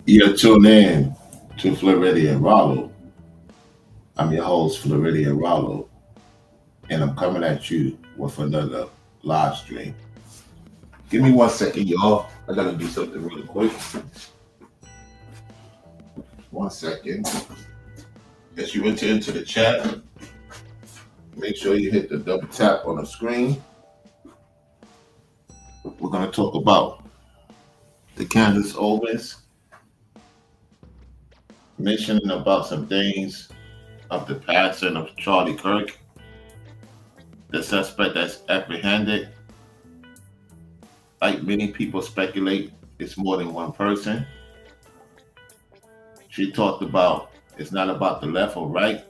You're tuned in to Floridia Rollo. I'm your host, Floridia Rollo, and I'm coming at you with another live stream. Give me 1 second, y'all. I gotta do something really quick. 1 second. As you enter into the chat, make sure you hit the double tap on the screen. We're gonna talk about the Candace Owens, mentioning about some things of the passing of Charlie Kirk, the suspect that's apprehended. Like many people speculate, it's more than one person. She talked about it's not about the left or right,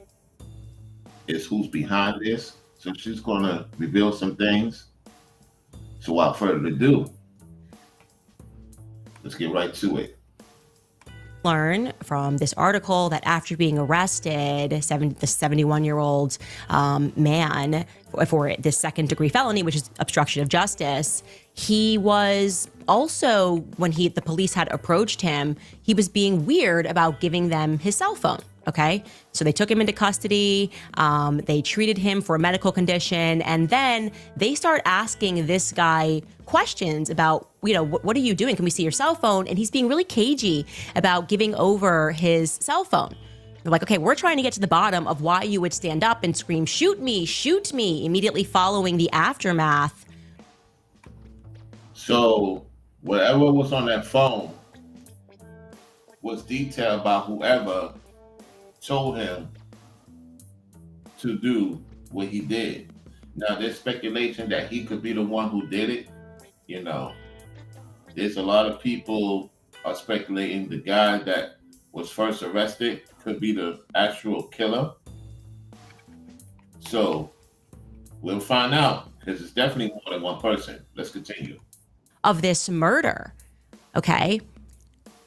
it's who's behind this. So she's going to reveal some things. So without further ado, let's get right to it. Learn from this article that after being arrested, the 71-year-old man for this second-degree felony, which is obstruction of justice, he was also, when the police had approached him, he was being weird about giving them his cell phone. Okay, so they took him into custody. They treated him for a medical condition, and then they start asking this guy questions about, what are you doing? Can we see your cell phone? And he's being really cagey about giving over his cell phone. They're like, okay, we're trying to get to the bottom of why you would stand up and scream, shoot me, immediately following the aftermath. So whatever was on that phone was detailed about whoever told him to do what he did. Now, there's speculation that he could be the one who did it. There's a lot of people are speculating the guy that was first arrested could be the actual killer. So we'll find out, because it's definitely more than one person. Let's continue. Of this murder, okay?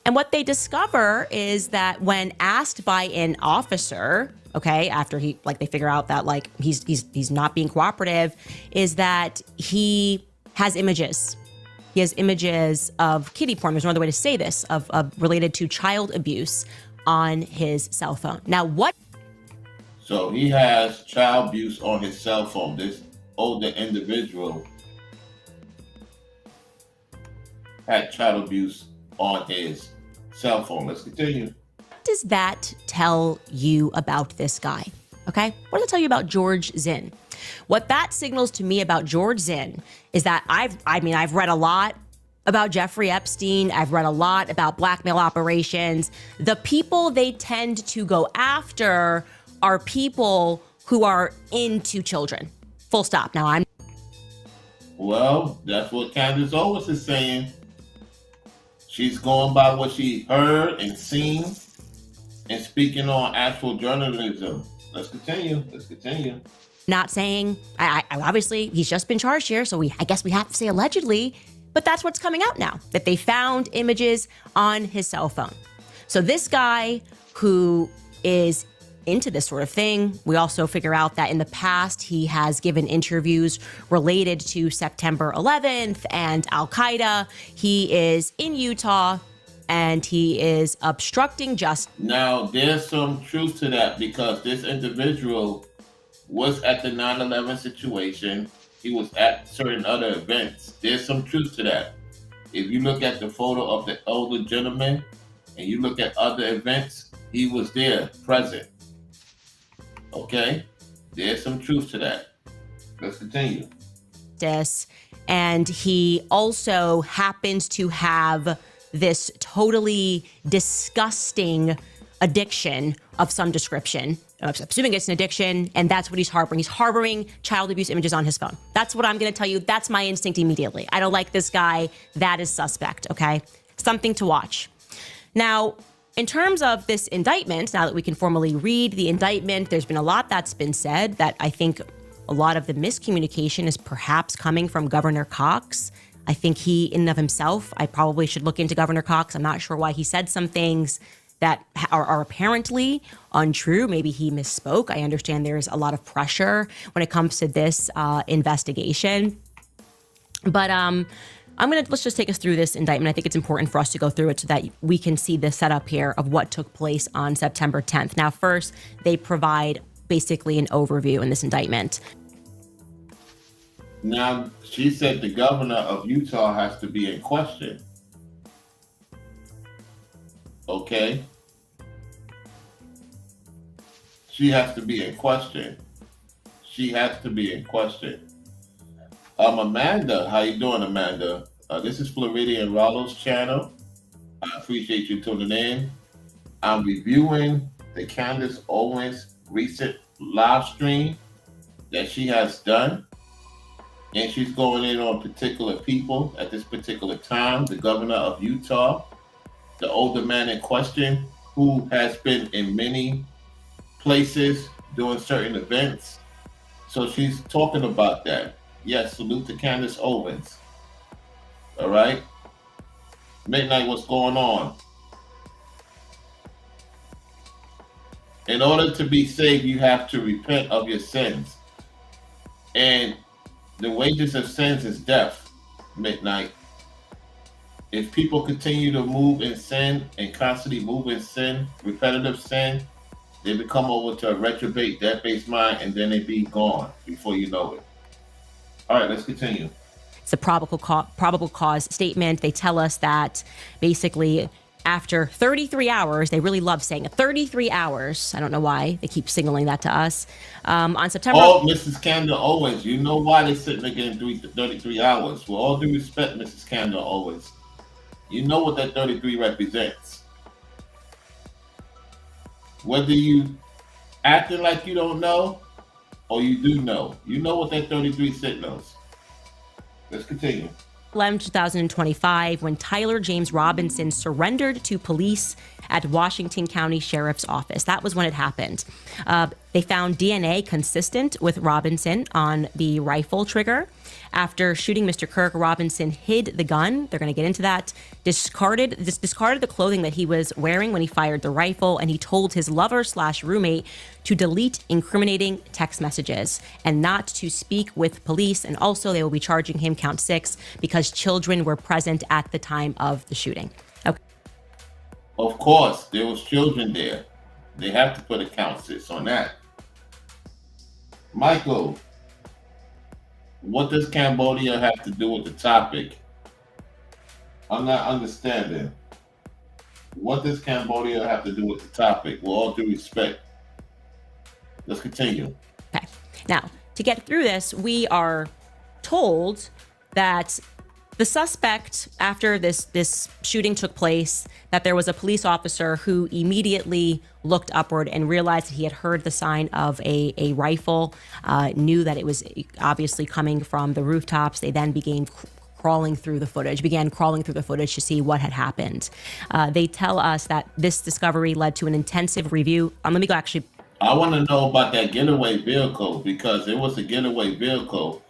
And what they discover is that when asked by an officer, okay, after they figure out that he's not being cooperative, is that he has images. He has images of kiddie porn. There's no other way to say this, of related to child abuse on his cell phone. Now, what? So he has child abuse on his cell phone. This older individual had child abuse on his cell phone. Let's continue. What does that tell you about this guy? Okay, what does it tell you about George Zinn? What that signals to me about George Zinn is that I've read a lot about Jeffrey Epstein. I've read a lot about blackmail operations. The people they tend to go after are people who are into children. Full stop. Now Well, that's what Candace Owens is saying. She's going by what she heard and seen and speaking on actual journalism. Let's continue. not saying, I obviously, he's just been charged here, so I guess we have to say allegedly, but that's what's coming out now, that they found images on his cell phone. So this guy who is into this sort of thing, we also figure out that in the past, he has given interviews related to September 11th and Al-Qaeda. He is in Utah and he is obstructing justice. Now, there's some truth to that because this individual was at the 9/11 situation. He was at certain other events. There's some truth to that. If you look at the photo of the older gentleman and you look at other events, he was there, present. Okay? There's some truth to that. Let's continue. And he also happens to have this totally disgusting addiction of some description. I'm assuming it's an addiction, and that's what he's harboring. He's harboring child abuse images on his phone. That's what I'm going to tell you. That's my instinct immediately. I don't like this guy. That is suspect, okay? Something to watch. Now, in terms of this indictment, now that we can formally read the indictment, there's been a lot that's been said that I think a lot of the miscommunication is perhaps coming from Governor Cox. I think he, in and of himself, I probably should look into Governor Cox. I'm not sure why he said some things that are apparently untrue. Maybe he misspoke. I understand there's a lot of pressure when it comes to this investigation. But let's just take us through this indictment. I think it's important for us to go through it so that we can see the setup here of what took place on September 10th. Now, first, they provide basically an overview in this indictment. Now, she said the governor of Utah has to be in question. Okay? She has to be in question. She has to be in question. Amanda, how you doing, Amanda? This is Floridian Rollo's channel. I appreciate you tuning in. I'm reviewing the Candace Owens recent live stream that she has done. And she's going in on particular people at this particular time. The governor of Utah, the older man in question, who has been in many places doing certain events. So she's talking about that. Yes, salute to Candace Owens. All right. Midnight, what's going on? In order to be saved, you have to repent of your sins. And the wages of sins is death, Midnight. If people continue to move in sin and constantly move in sin, repetitive sin, they become over to a retrobate, death-based mind, and then they be gone before you know it. All right, let's continue. It's a probable cause statement. They tell us that basically after 33 hours, they really love saying it, 33 hours. I don't know why they keep signaling that to us. On September... Oh, Mrs. Candace Owens, you know why they're sitting there getting 33 hours. With all due respect, Mrs. Candace Owens, you know what that 33 represents. Whether you acting like you don't know or you do know, you know what that 33 signals. Let's continue. 2025, when Tyler James Robinson surrendered to police at Washington County Sheriff's Office. That was when it happened. They found DNA consistent with Robinson on the rifle trigger. After shooting Mr. Kirk, Robinson hid the gun. They're going to get into that. Discarded the clothing that he was wearing when he fired the rifle, and he told his lover/roommate to delete incriminating text messages and not to speak with police. And also, they will be charging him count 6 because children were present at the time of the shooting. Okay. Of course, there was children there. They have to put a count 6 on that. Michael, what does Cambodia have to do with the topic? I'm not understanding. What does Cambodia have to do with the topic? With all due respect. Let's continue. Okay. Now, to get through this, we are told that the suspect, after this shooting took place, that there was a police officer who immediately looked upward and realized that he had heard the sign of a rifle, knew that it was obviously coming from the rooftops. They then began crawling through the footage to see what had happened. They tell us that this discovery led to an intensive review. Let me go actually. I want to know about that getaway vehicle, because it was a getaway vehicle.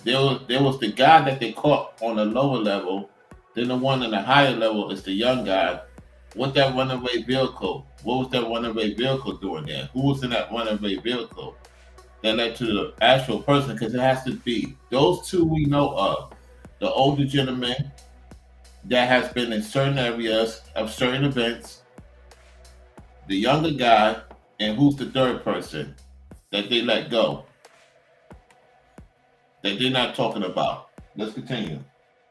There was the guy that they caught on the lower level. Then the one on the higher level is the young guy. What that runaway vehicle? What was that runaway vehicle doing there? Who was in that runaway vehicle that led to the actual person? Because it has to be those two we know of. The older gentleman that has been in certain areas of certain events. The younger guy, and who's the third person that they let go? That they're not talking about. Let's continue.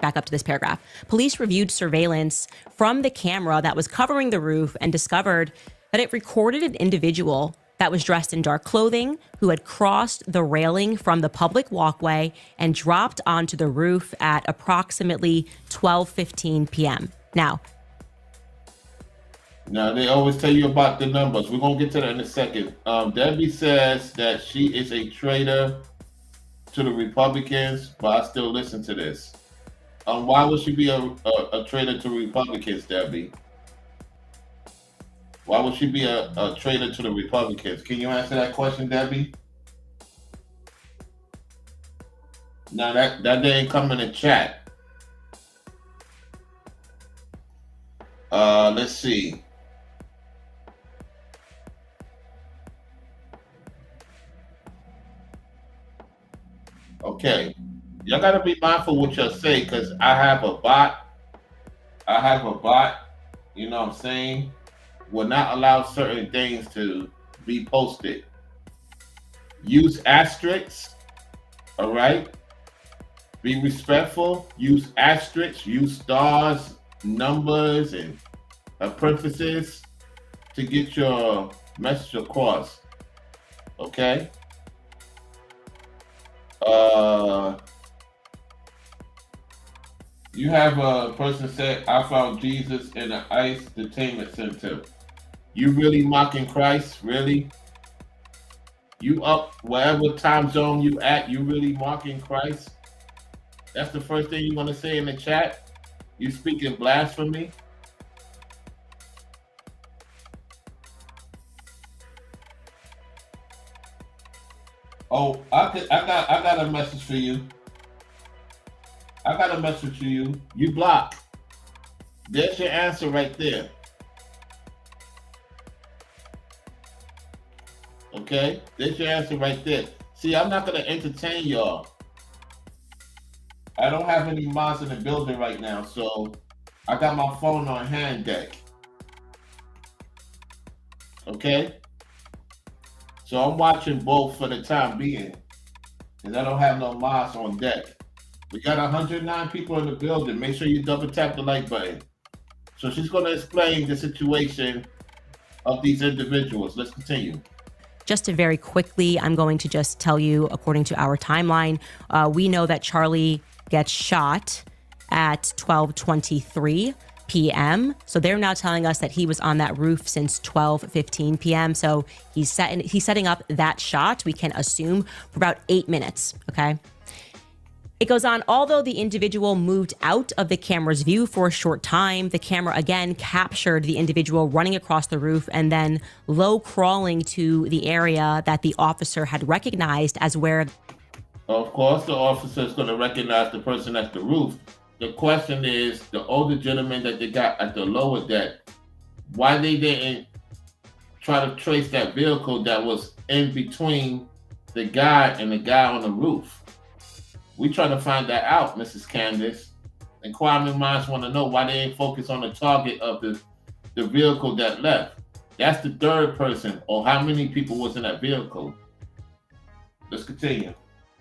Back up to this paragraph. Police reviewed surveillance from the camera that was covering the roof and discovered that it recorded an individual that was dressed in dark clothing who had crossed the railing from the public walkway and dropped onto the roof at approximately 12:15 p.m. Now, they always tell you about the numbers. We're going to get to that in a second. Debbie says that she is a traitor to the Republicans, but I still listen to this. Why would she be a traitor to Republicans, Debbie? Why would she be a traitor to the Republicans? Can you answer that question, Debbie? Now that didn't come in the chat. Let's see. Okay. Y'all gotta be mindful what y'all say, because I have a bot. I have a bot. You know what I'm saying? Will not allow certain things to be posted. Use asterisks. All right. Be respectful. Use asterisks. Use stars, numbers, and parentheses to get your message across. Okay. Uh, you have a person said, "I found Jesus in an ICE detainment center." You really mocking Christ? Really? You up wherever time zone you at? You really mocking Christ? That's the first thing you want to say in the chat. You speaking blasphemy? Oh, I got a message for you. I got a message for you. You block. There's your answer right there. Okay, there's your answer right there. See, I'm not gonna entertain y'all. I don't have any mods in the building right now, so I got my phone on hand deck. Okay, so I'm watching both for the time being, because I don't have no mods on deck. We got 109 people in the building. Make sure you double tap the like button. So she's going to explain the situation of these individuals. Let's continue. Just to very quickly, I'm going to just tell you, according to our timeline, we know that Charlie gets shot at 12:23 p.m. So they're now telling us that he was on that roof since 12:15 p.m. So he's setting up that shot, we can assume, for about 8 minutes. Okay. It goes on, although the individual moved out of the camera's view for a short time, the camera again captured the individual running across the roof and then low crawling to the area that the officer had recognized as where. Of course, the officer is going to recognize the person at the roof. The question is, the older gentleman that they got at the lower deck, why they didn't try to trace that vehicle that was in between the guy and the guy on the roof? We try to find that out, Mrs. Candace. Inquiring minds want to know why they ain't focus on the target of the vehicle that left. That's the third person, or how many people was in that vehicle. Let's continue.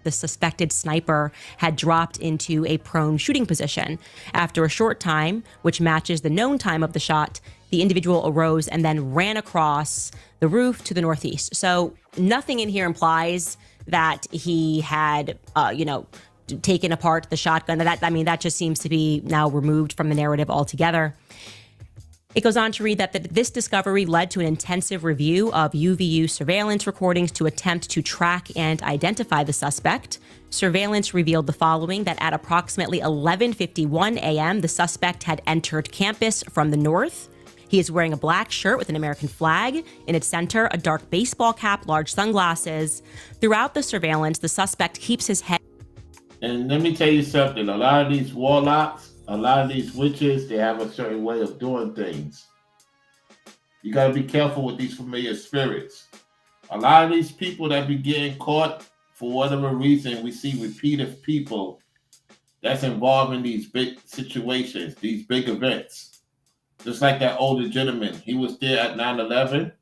The suspected sniper had dropped into a prone shooting position. After a short time, which matches the known time of the shot, the individual arose and then ran across the roof to the northeast. So nothing in here implies that he had, taken apart the shotgun. That just seems to be now removed from the narrative altogether. It goes on to read that this discovery led to an intensive review of UVU surveillance recordings to attempt to track and identify the suspect. Surveillance revealed the following: that at approximately 11:51 a.m., the suspect had entered campus from the north. He is wearing a black shirt with an American flag in its center, a dark baseball cap, large sunglasses. Throughout the surveillance, the suspect keeps his head. And let me tell you something. A lot of these warlocks, a lot of these witches, they have a certain way of doing things. You got to be careful with these familiar spirits. A lot of these people that be getting caught, for whatever reason, we see repeated people that's involved in these big situations, these big events. Just like that older gentleman. He was there at 9/11.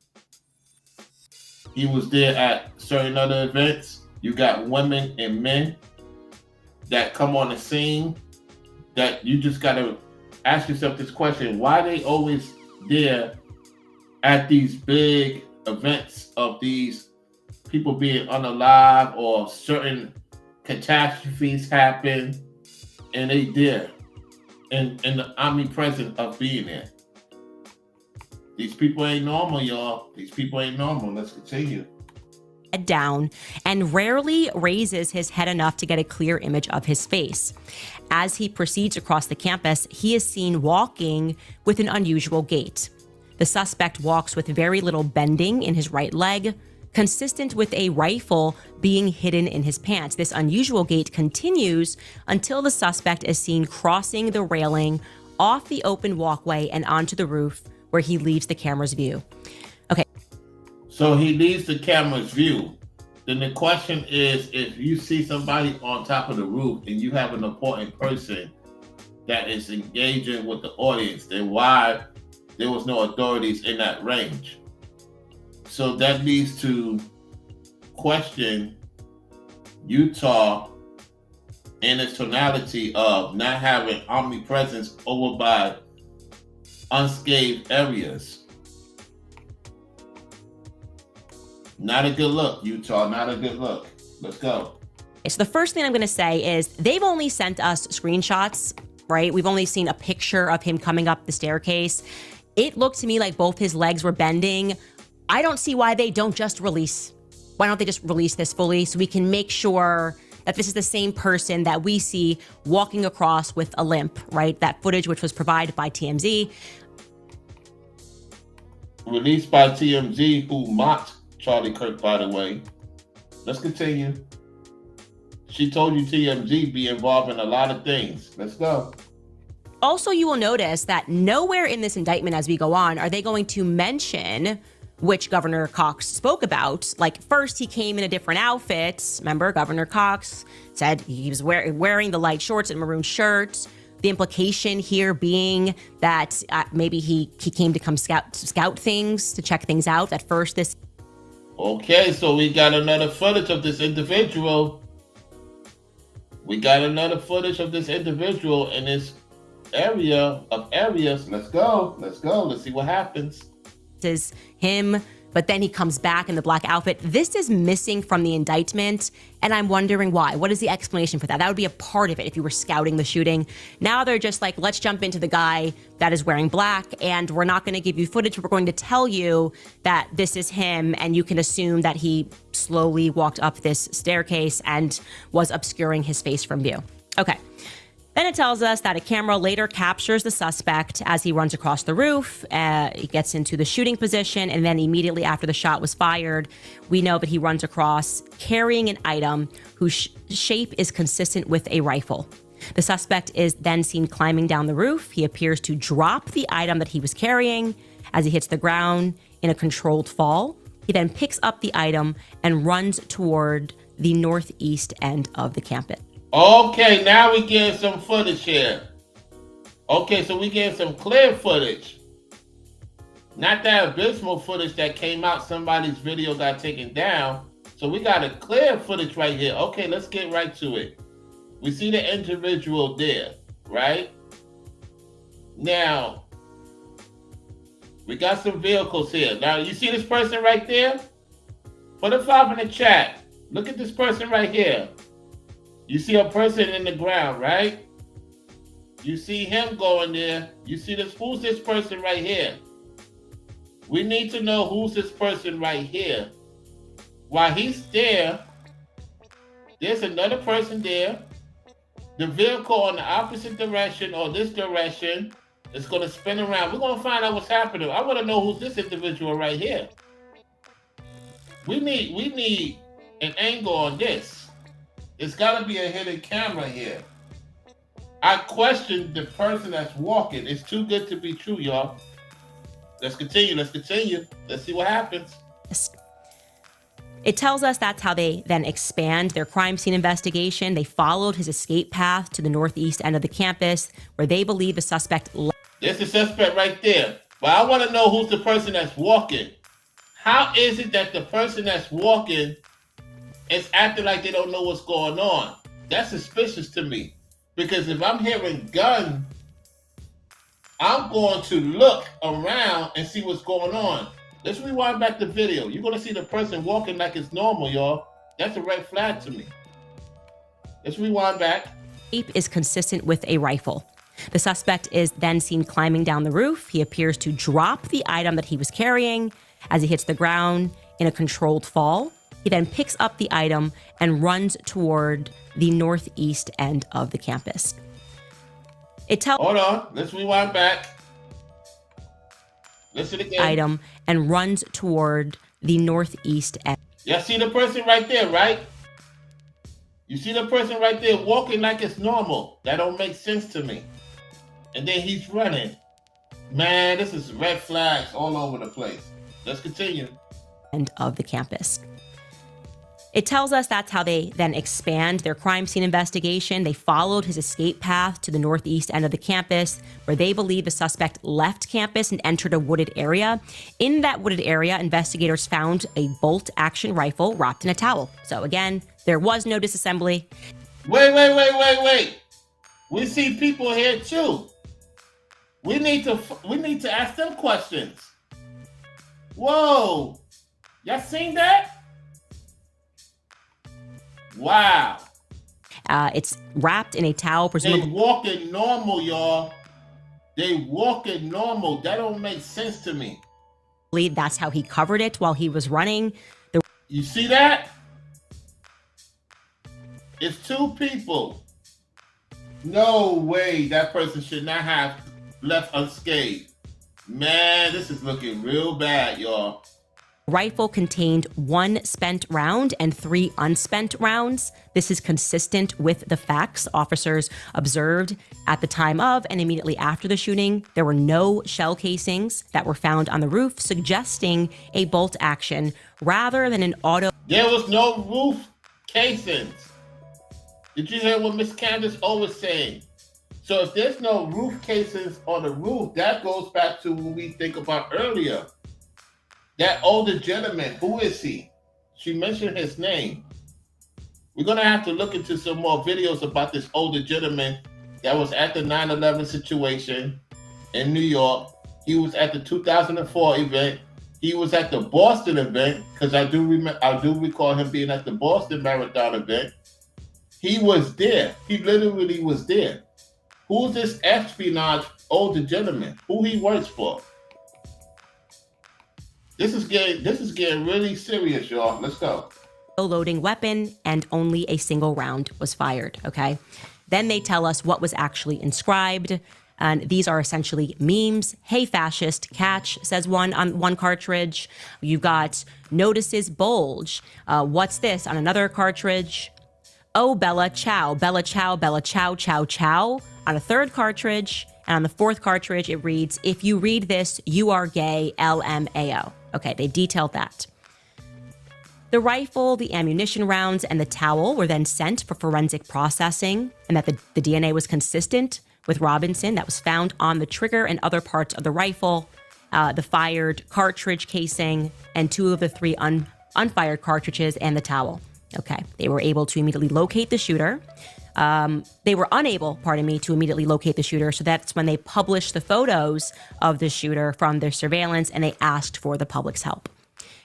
He was there at certain other events. You got women and men that come on the scene that you just got to ask yourself this question: why they always there at these big events of these people being unalive or certain catastrophes happen, and they there and the omnipresent of being there? These people ain't normal, y'all. These people ain't normal. Let's continue. Head down and rarely raises his head enough to get a clear image of his face. As he proceeds across the campus, he is seen walking with an unusual gait. The suspect walks with very little bending in his right leg, consistent with a rifle being hidden in his pants. This unusual gait continues until the suspect is seen crossing the railing off the open walkway and onto the roof, where he leaves the camera's view. Okay. So he leaves the camera's view. Then the question is, if you see somebody on top of the roof and you have an important person that is engaging with the audience, then why there was no authorities in that range? So that leads to question Utah in its tonality of not having omnipresence over by unscathed areas. Not a good look, Utah. Not a good look. Let's go. So the first thing I'm going to say is they've only sent us screenshots, right? We've only seen a picture of him coming up the staircase. It looked to me like both his legs were bending. I don't see why they don't just release. Why don't they just release this fully so we can make sure that this is the same person that we see walking across with a limp, right? That footage which was provided by TMZ. Released by TMZ, who mocked Charlie Kirk, by the way. Let's continue. She told you TMZ be involved in a lot of things. Let's go. Also, you will notice that nowhere in this indictment as we go on are they going to mention which Governor Cox spoke about. Like, first he came in a different outfit. Remember, Governor Cox said he was wearing the light shorts and maroon shirt. The implication here being that maybe he came to come scout things, to check things out. At first, this. Okay, so we got another footage of this individual. We got another footage of this individual in this area of areas. Let's go. Let's go. Let's see what happens. Is him, but then he comes back in the black outfit. This is missing from the indictment, and I'm wondering why. What is the explanation for that? That would be a part of it if you were scouting the shooting. Now they're just like, let's jump into the guy that is wearing black, and we're not going to give you footage. We're going to tell you that this is him, and you can assume that he slowly walked up this staircase and was obscuring his face from view. Okay. Then it tells us that a camera later captures the suspect as he runs across the roof. He gets into the shooting position, and then immediately after the shot was fired, we know that he runs across carrying an item whose shape is consistent with a rifle. The suspect is then seen climbing down the roof. He appears to drop the item that he was carrying as he hits the ground in a controlled fall. He then picks up the item and runs toward the northeast end of the campus. Okay, now we get some footage here. Okay, so we get some clear footage. Not that abysmal footage that came out, somebody's video got taken down. So we got a clear footage right here. Okay, let's get right to it. We see the individual there, right? Now, we got some vehicles here. Now, you see this person right there? Put a 5 in the chat. Look at this person right here. You see a person in the ground, right? You see him going there. You see this, who's this person right here? We need to know who's this person right here. While he's there, there's another person there. The vehicle on the opposite direction or this direction is going to spin around. We're going to find out what's happening. I want to know who's this individual right here. We need an angle on this. It's got to be a hidden camera here. I question the person that's walking. It's too good to be true, y'all. Let's continue. Let's see what happens. It tells us that's how they then expand their crime scene investigation. They followed his escape path to the northeast end of the campus, where they believe the suspect. There's the suspect right there. But I want to know who's the person that's walking. How is it that the person that's walking is acting like they don't know what's going on? That's suspicious to me. Because if I'm hearing gun, I'm going to look around and see what's going on. Let's rewind back the video. You're going to see the person walking like it's normal, y'all. That's a red flag to me. Let's rewind back. Shape is consistent with a rifle. The suspect is then seen climbing down the roof. He appears to drop the item that he was carrying as he hits the ground in a controlled fall. He then picks up the item and runs toward the northeast end of the campus. Hold on. Let's rewind back. Listen again. Item and runs toward the northeast end. Y'all see the person right there, right? You see the person right there walking like it's normal. That don't make sense to me. And then he's running. Man, this is red flags all over the place. Let's continue. End of the campus. It tells us that's how they then expand their crime scene investigation. They followed his escape path to the northeast end of the campus, where they believe the suspect left campus and entered a wooded area. In that wooded area, investigators found a bolt-action rifle wrapped in a towel. So again, there was no disassembly. Wait. We see people here too. We need to ask them questions. Whoa. Y'all seen that? Wow. It's wrapped in a towel, They presumably. walking normal, y'all. They walking normal. That don't make sense to me. That's how he covered it while he was running. You see that? It's two people. No way that person should not have left unscathed. Man, this is looking real bad, y'all. Rifle contained 1 spent round and 3 unspent rounds. This is consistent with the facts officers observed at the time of and immediately after the shooting. There were no shell casings that were found on the roof, suggesting a bolt action rather than an auto. There was no roof casings. Did you hear what Miss Candace was saying? So if there's no roof casings on the roof, that goes back to what we think about earlier. That older gentleman, who is he? She mentioned his name. We're going to have to look into some more videos about this older gentleman that was at the 9/11 situation in New York. He was at the 2004 event. He was at the Boston event, because I do recall him being at the Boston Marathon event. He was there. He literally was there. Who's this espionage older gentleman? Who he works for? This is getting really serious, y'all. Let's go. Loading weapon, and only a single round was fired, okay? Then they tell us what was actually inscribed, and these are essentially memes. "Hey fascist, catch," says one on one cartridge. You've got "Notices bulge." What's this on another cartridge? "Oh, Bella, chow, Bella, chow, Bella, chow, chow, chow," on a third cartridge. And on the fourth cartridge, it reads, "If you read this, you are gay, LMAO." Okay, they detailed that. The rifle, the ammunition rounds, and the towel were then sent for forensic processing, and that the DNA was consistent with Robinson that was found on the trigger and other parts of the rifle, the fired cartridge casing, and 2 of the 3 unfired cartridges and the towel. Okay, they were able to immediately locate the shooter. They were unable, to immediately locate the shooter. So that's when they published the photos of the shooter from their surveillance, and they asked for the public's help.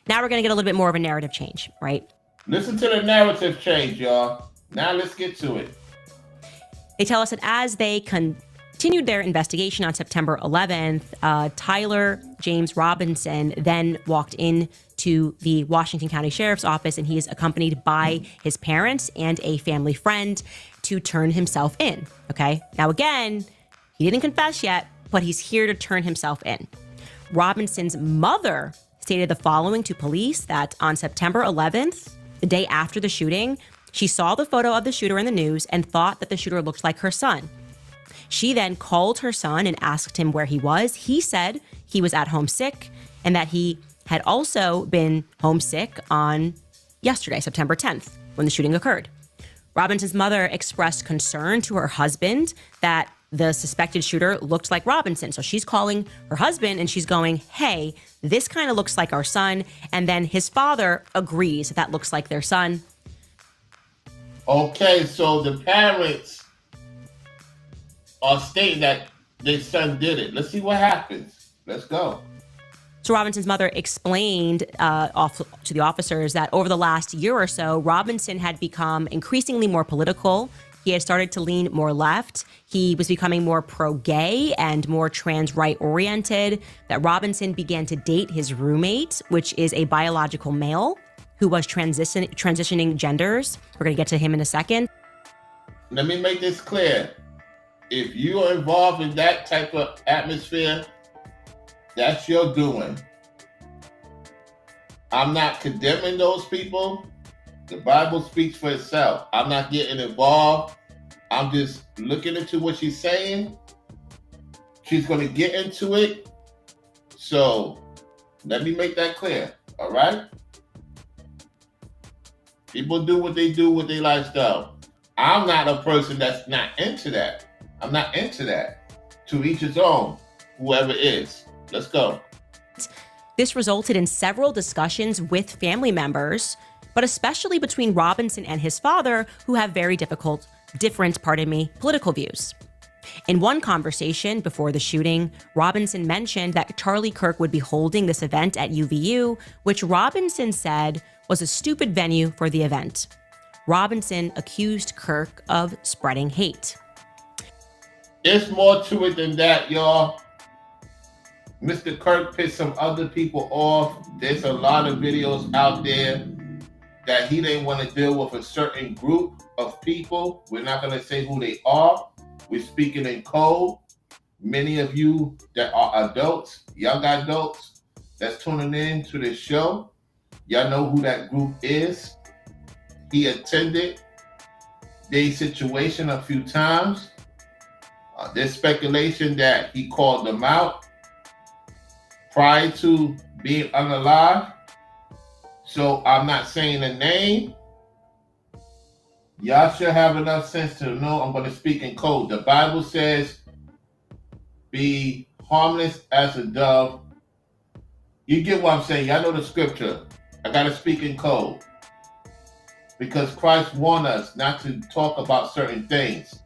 Now we're going to get a little bit more of a narrative change, right? Listen to the narrative change, y'all. Now let's get to it. They tell us that as they continued their investigation on September 11th, Tyler James Robinson then walked in to the Washington County Sheriff's Office, and he is accompanied by his parents and a family friend to turn himself in, okay? Now again, he didn't confess yet, but he's here to turn himself in. Robinson's mother stated the following to police, that on September 11th, the day after the shooting, she saw the photo of the shooter in the news and thought that the shooter looked like her son. She then called her son and asked him where he was. He said he was at home sick, and that he had also been homesick on yesterday, September 10th, when the shooting occurred. Robinson's mother expressed concern to her husband that the suspected shooter looked like Robinson. So she's calling her husband and she's going, "Hey, this kind of looks like our son." And then his father agrees that looks like their son. Okay, so the parents are stating that their son did it. Let's see what happens. Let's go. So Robinson's mother explained to the officers that over the last year or so, Robinson had become increasingly more political. He had started to lean more left. He was becoming more pro-gay and more trans-right oriented. That Robinson began to date his roommate, which is a biological male who was transitioning genders. We're going to get to him in a second. Let me make this clear. If you are involved in that type of atmosphere, that's your doing. I'm not condemning those people. The Bible speaks for itself. I'm not getting involved. I'm just looking into what she's saying. She's going to get into it. So let me make that clear. All right? People do what they do with their lifestyle. I'm not a person that's not into that. I'm not into that. To each his own, whoever is. Let's go. This resulted in several discussions with family members, but especially between Robinson and his father, who have very different political views. In one conversation before the shooting, Robinson mentioned that Charlie Kirk would be holding this event at UVU, which Robinson said was a stupid venue for the event. Robinson accused Kirk of spreading hate. There's more to it than that, y'all. Mr. Kirk pissed some other people off. There's a lot of videos out there that he didn't want to deal with a certain group of people. We're not going to say who they are. We're speaking in code. Many of you that are adults, young adults, that's tuning in to this show, y'all know who that group is. He attended their situation a few times. There's speculation that he called them out prior to being unalive. So I'm not saying a name. Y'all should have enough sense to know I'm going to speak in code. The Bible says, be harmless as a dove. You get what I'm saying? Y'all know the scripture. I got to speak in code. Because Christ warned us not to talk about certain things.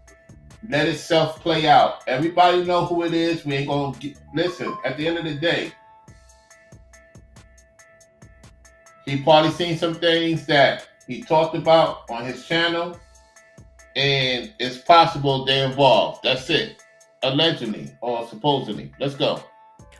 Let itself play out. Everybody know who it is. We ain't going to listen. At the end of the day, he probably seen some things that he talked about on his channel, and it's possible they're involved. That's it. Allegedly or supposedly. Let's go.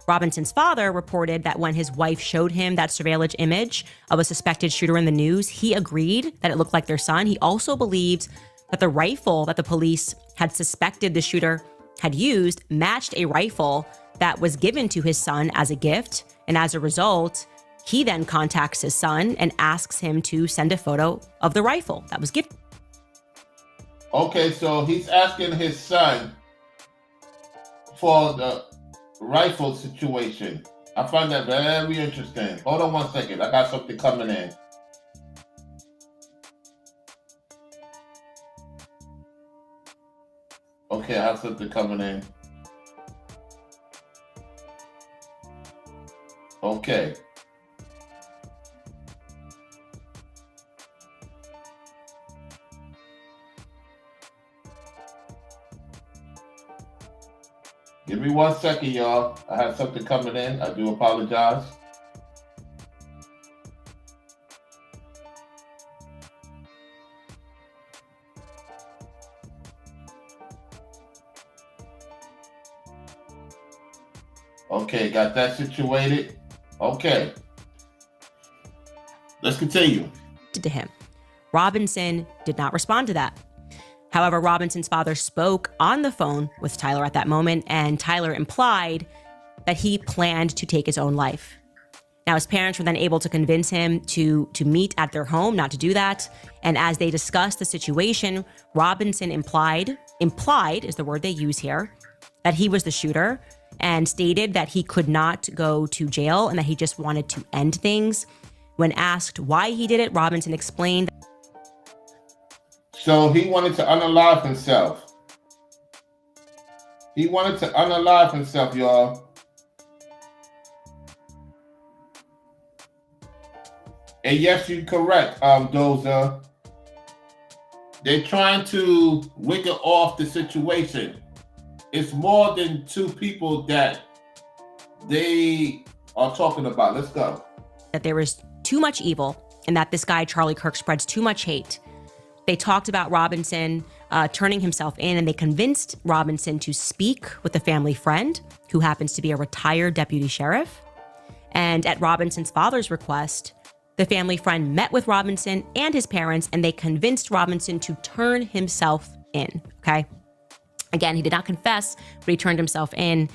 Robinson's father reported that when his wife showed him that surveillance image of a suspected shooter in the news, he agreed that it looked like their son. He also believed that the rifle that the police had suspected the shooter had used matched a rifle that was given to his son as a gift. And as a result, he then contacts his son and asks him to send a photo of the rifle that was gifted. Okay, so he's asking his son for the rifle situation. I find that very interesting. Hold on one second. I got something coming in. Okay, I have something coming in. Okay. Give me 1 second, y'all. I have something coming in. I do apologize. Okay, got that situated. Okay. Let's continue. To him. Robinson did not respond to that. However, Robinson's father spoke on the phone with Tyler at that moment, and Tyler implied that he planned to take his own life. Now, his parents were then able to convince him to meet at their home, not to do that. And as they discussed the situation, Robinson implied is the word they use here, that he was the shooter, and stated that he could not go to jail and that he just wanted to end things. When asked why he did it, Robinson explained. So he wanted to unalive himself. He wanted to unalive himself, y'all. And yes, you're correct, Doza. They're trying to wiggle off the situation. It's more than two people that they are talking about. Let's go. That there was too much evil and that this guy, Charlie Kirk, spreads too much hate. They talked about Robinson turning himself in, and they convinced Robinson to speak with a family friend who happens to be a retired deputy sheriff. And at Robinson's father's request, the family friend met with Robinson and his parents, and they convinced Robinson to turn himself in, okay? Again, he did not confess, but he turned himself in.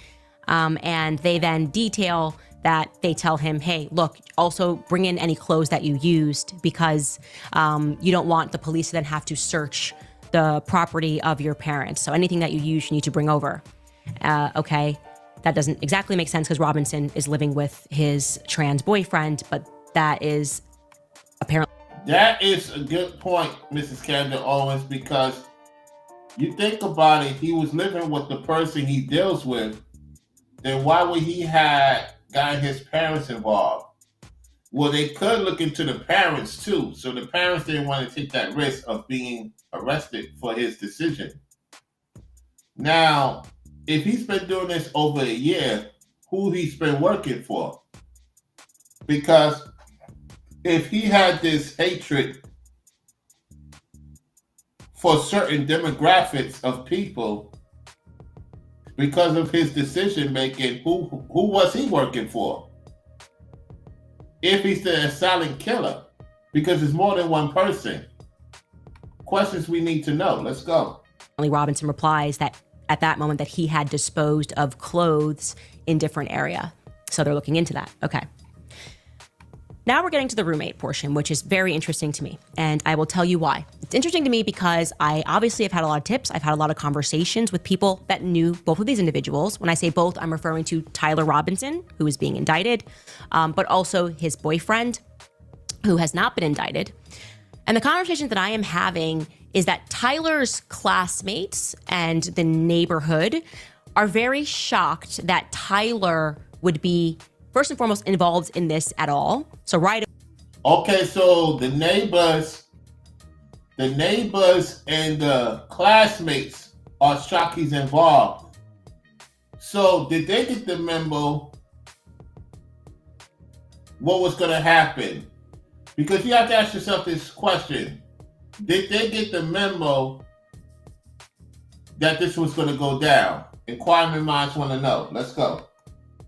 And they then detail that they tell him, hey, look, also bring in any clothes that you used because you don't want the police to then have to search the property of your parents. So anything that you use, you need to bring over. Okay, that doesn't exactly make sense because Robinson is living with his trans boyfriend, but that is apparently... That is a good point, Mrs. Candace Owens, because you think about it, he was living with the person he deals with, then why would he have gotten his parents involved? Well, they could look into the parents too. So the parents didn't want to take that risk of being arrested for his decision. Now, if he's been doing this over a year, who he's been working for? Because if he had this hatred for certain demographics of people because of his decision making, who was he working for? If he's the silent killer, because it's more than one person. Questions we need to know. Let's go. Robinson replies that at that moment that he had disposed of clothes in different area. So they're looking into that. Okay. Now we're getting to the roommate portion, which is very interesting to me. And I will tell you why. It's interesting to me because I obviously have had a lot of tips. I've had a lot of conversations with people that knew both of these individuals. When I say both, I'm referring to Tyler Robinson, who is being indicted, but also his boyfriend, who has not been indicted. And the conversation that I am having is that Tyler's classmates and the neighborhood are very shocked that Tyler would be first and foremost involved in this at all. So okay, so the neighbors and the classmates are shocked he's involved. So did they get the memo what was going to happen? Because you have to ask yourself this question. Did they get the memo that this was going to go down? Inquiring minds want to know. Let's go.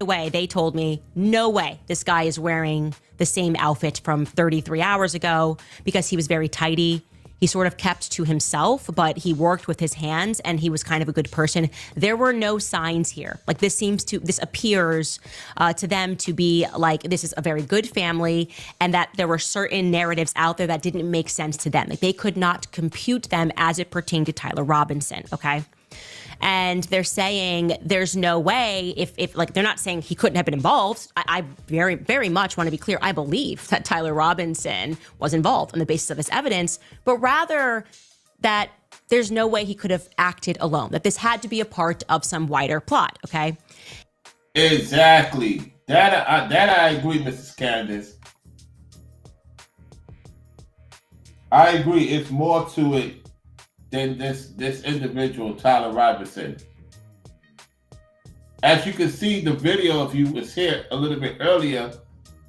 Way they told me, no way this guy is wearing the same outfit from 33 hours ago because he was very tidy. He sort of kept to himself, but he worked with his hands and he was kind of a good person. There were no signs here. Like this appears to them to be like, this is a very good family and that there were certain narratives out there that didn't make sense to them. Like they could not compute them as it pertained to Tyler Robinson. Okay. And they're saying there's no way if like, they're not saying he couldn't have been involved. I very, very much want to be clear. I believe that Tyler Robinson was involved on the basis of this evidence, but rather that there's no way he could have acted alone, that this had to be a part of some wider plot. Okay. Exactly. That I agree, Mrs. Candace. I agree. It's more to it than this individual, Tyler Robinson. As you can see, the video, if you was here a little bit earlier,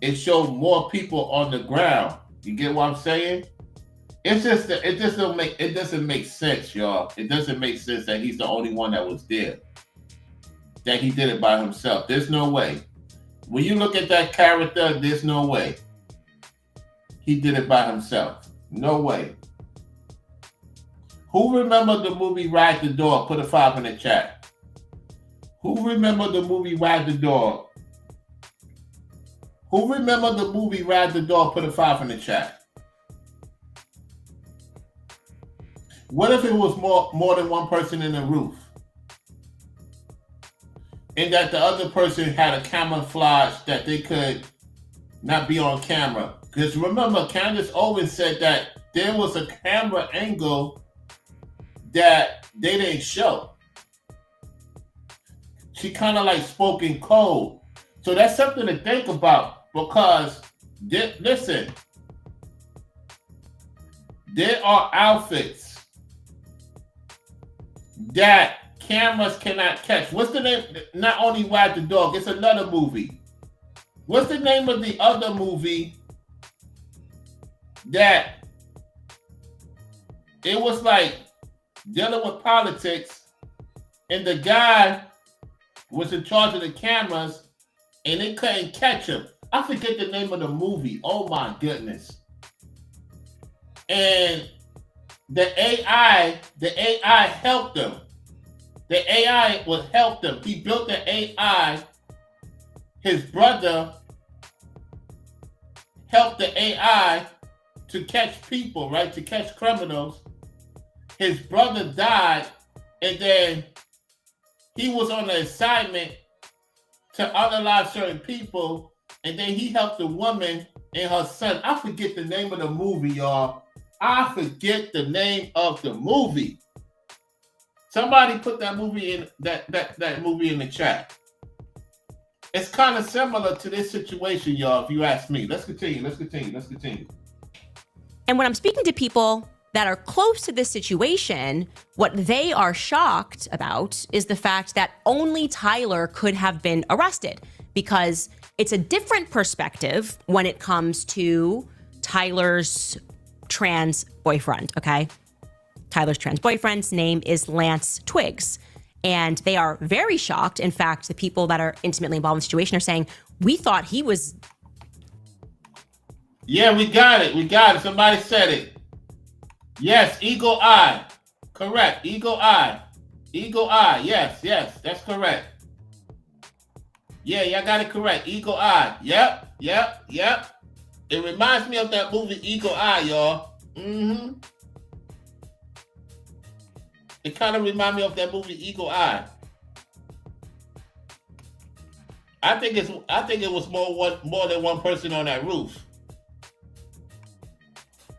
it showed more people on the ground. You get what I'm saying? It's just that it doesn't make sense, y'all. It doesn't make sense that he's the only one that was there. That he did it by himself. There's no way. When you look at that character, there's no way he did it by himself. No way. Who remember the movie Ride the Dog? Put a 5 in the chat. Who remember the movie Ride the Dog? Who remember the movie Ride the Dog? Put a 5 in the chat. What if it was more than one person in the roof? And that the other person had a camouflage that they could not be on camera. Because remember, Candace Owens said that there was a camera angle that they didn't show. She kind of like spoke in code. So that's something to think about because, listen, there are outfits that cameras cannot catch. What's the name? Not only Wag the Dog, it's another movie. What's the name of the other movie that it was like dealing with politics and the guy was in charge of the cameras and they couldn't catch him? I forget the name of the movie. Oh my goodness. And the AI helped them. The AI would help them. He built the AI. His brother helped the AI to catch people, right? To catch criminals. His brother died, and then he was on an assignment to unalive certain people, and then he helped the woman and her son. I forget the name of the movie, y'all. I forget the name of the movie. Somebody put that movie in that movie in the chat. It's kind of similar to this situation, y'all, if you ask me. Let's continue. And when I'm speaking to people that are close to this situation, what they are shocked about is the fact that only Tyler could have been arrested, because it's a different perspective when it comes to Tyler's trans boyfriend, okay? Tyler's trans boyfriend's name is Lance Twiggs, and they are very shocked. In fact, the people that are intimately involved in the situation are saying, we thought he was... Yeah, we got it. Somebody said it. Yes, Eagle Eye. Correct, Eagle Eye. Yes, that's correct. Yeah, y'all got it correct. Eagle Eye. Yep. It reminds me of that movie Eagle Eye, y'all. It kind of reminds me of that movie Eagle Eye. I think it was more than one person on that roof.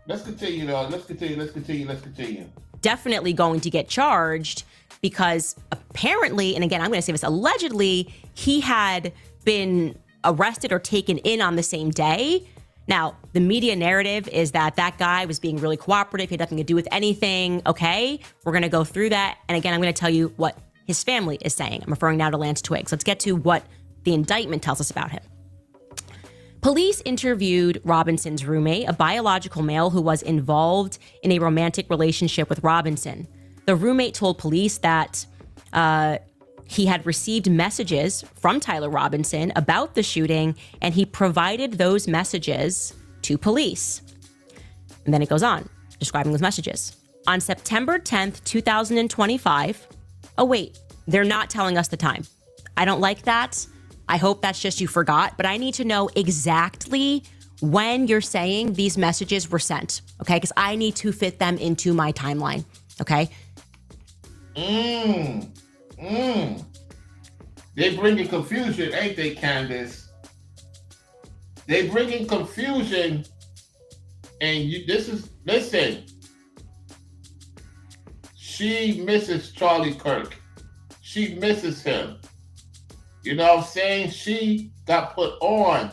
Let's continue, though. Let's continue. Definitely going to get charged, because apparently, and again, I'm going to say this, allegedly, he had been arrested or taken in on the same day. Now, the media narrative is that guy was being really cooperative. He had nothing to do with anything. Okay, we're going to go through that. And again, I'm going to tell you what his family is saying. I'm referring now to Lance Twiggs. Let's get to what the indictment tells us about him. Police interviewed Robinson's roommate, a biological male who was involved in a romantic relationship with Robinson. The roommate told police that he had received messages from Tyler Robinson about the shooting, and he provided those messages to police. And then it goes on, describing those messages. On September 10th, 2025. Oh, wait, they're not telling us the time. I don't like that. I hope that's just you forgot, but I need to know exactly when you're saying these messages were sent, okay? Because I need to fit them into my timeline, okay? They bringing confusion, ain't they, Candace? They bringing confusion, and listen. She misses Charlie Kirk. She misses him. You know what I'm saying? She got put on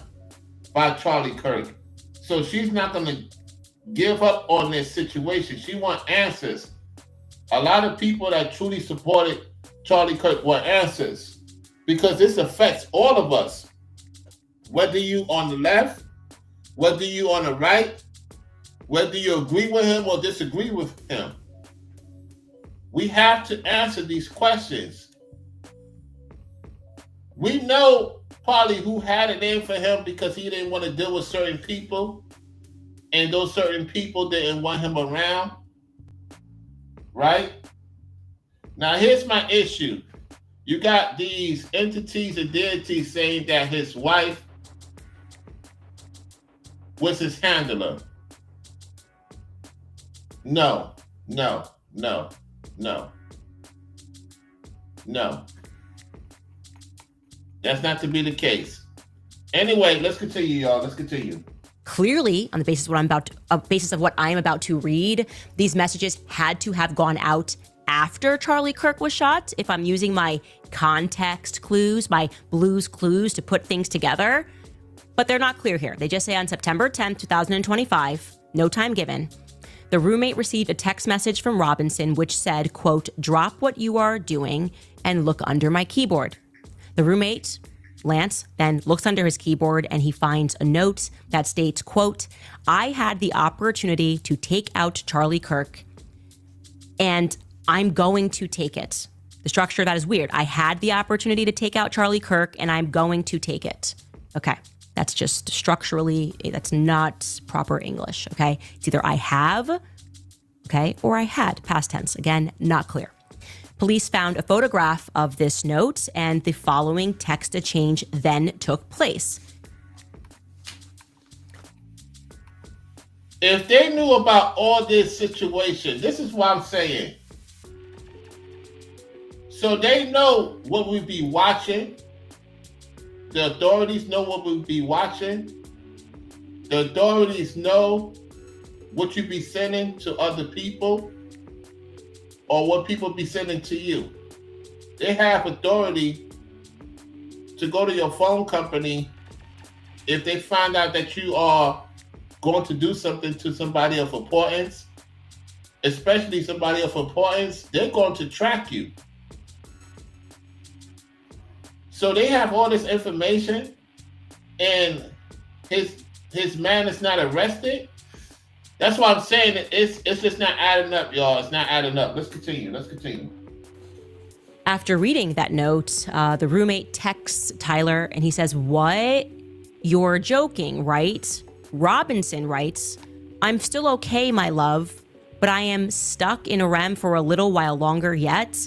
by Charlie Kirk. So she's not going to give up on this situation. She wants answers. A lot of people that truly supported Charlie Kirk want answers, because this affects all of us. Whether you on the left, whether you on the right, whether you agree with him or disagree with him. We have to answer these questions. We know probably who had it in for him because he didn't want to deal with certain people, and those certain people didn't want him around, right? Now, here's my issue. You got these entities and deities saying that his wife was his handler. No. That's not to be the case. Anyway, let's continue, y'all. Let's continue. Clearly, on the basis of what I am about to read, these messages had to have gone out after Charlie Kirk was shot. If I'm using my context clues, my Blues clues to put things together, but they're not clear here. They just say on September 10th, 2025, no time given, the roommate received a text message from Robinson which said, quote, "Drop what you are doing and look under my keyboard." The roommate, Lance, then looks under his keyboard and he finds a note that states, quote, "I had the opportunity to take out Charlie Kirk and I'm going to take it." The structure of that is weird. I had the opportunity to take out Charlie Kirk and I'm going to take it. Okay. That's just structurally, that's not proper English. Okay. It's either I have, okay, or I had, past tense. Again, not clear. Police found a photograph of this note, and the following text exchange then took place. If they knew about all this situation, this is what I'm saying. So they know what we'd be watching. The authorities know what we'd be watching. The authorities know what you be sending to other people or what people be sending to you. They have authority to go to your phone company if they find out that you are going to do something to somebody of importance, especially somebody of importance, they're going to track you. So they have all this information, and his man is not arrested. That's why I'm saying it's just not adding up, y'all. It's not adding up. Let's continue. After reading that note, the roommate texts Tyler and he says, "What? You're joking, right?" Robinson writes, "I'm still okay, my love, but I am stuck in a REM for a little while longer yet.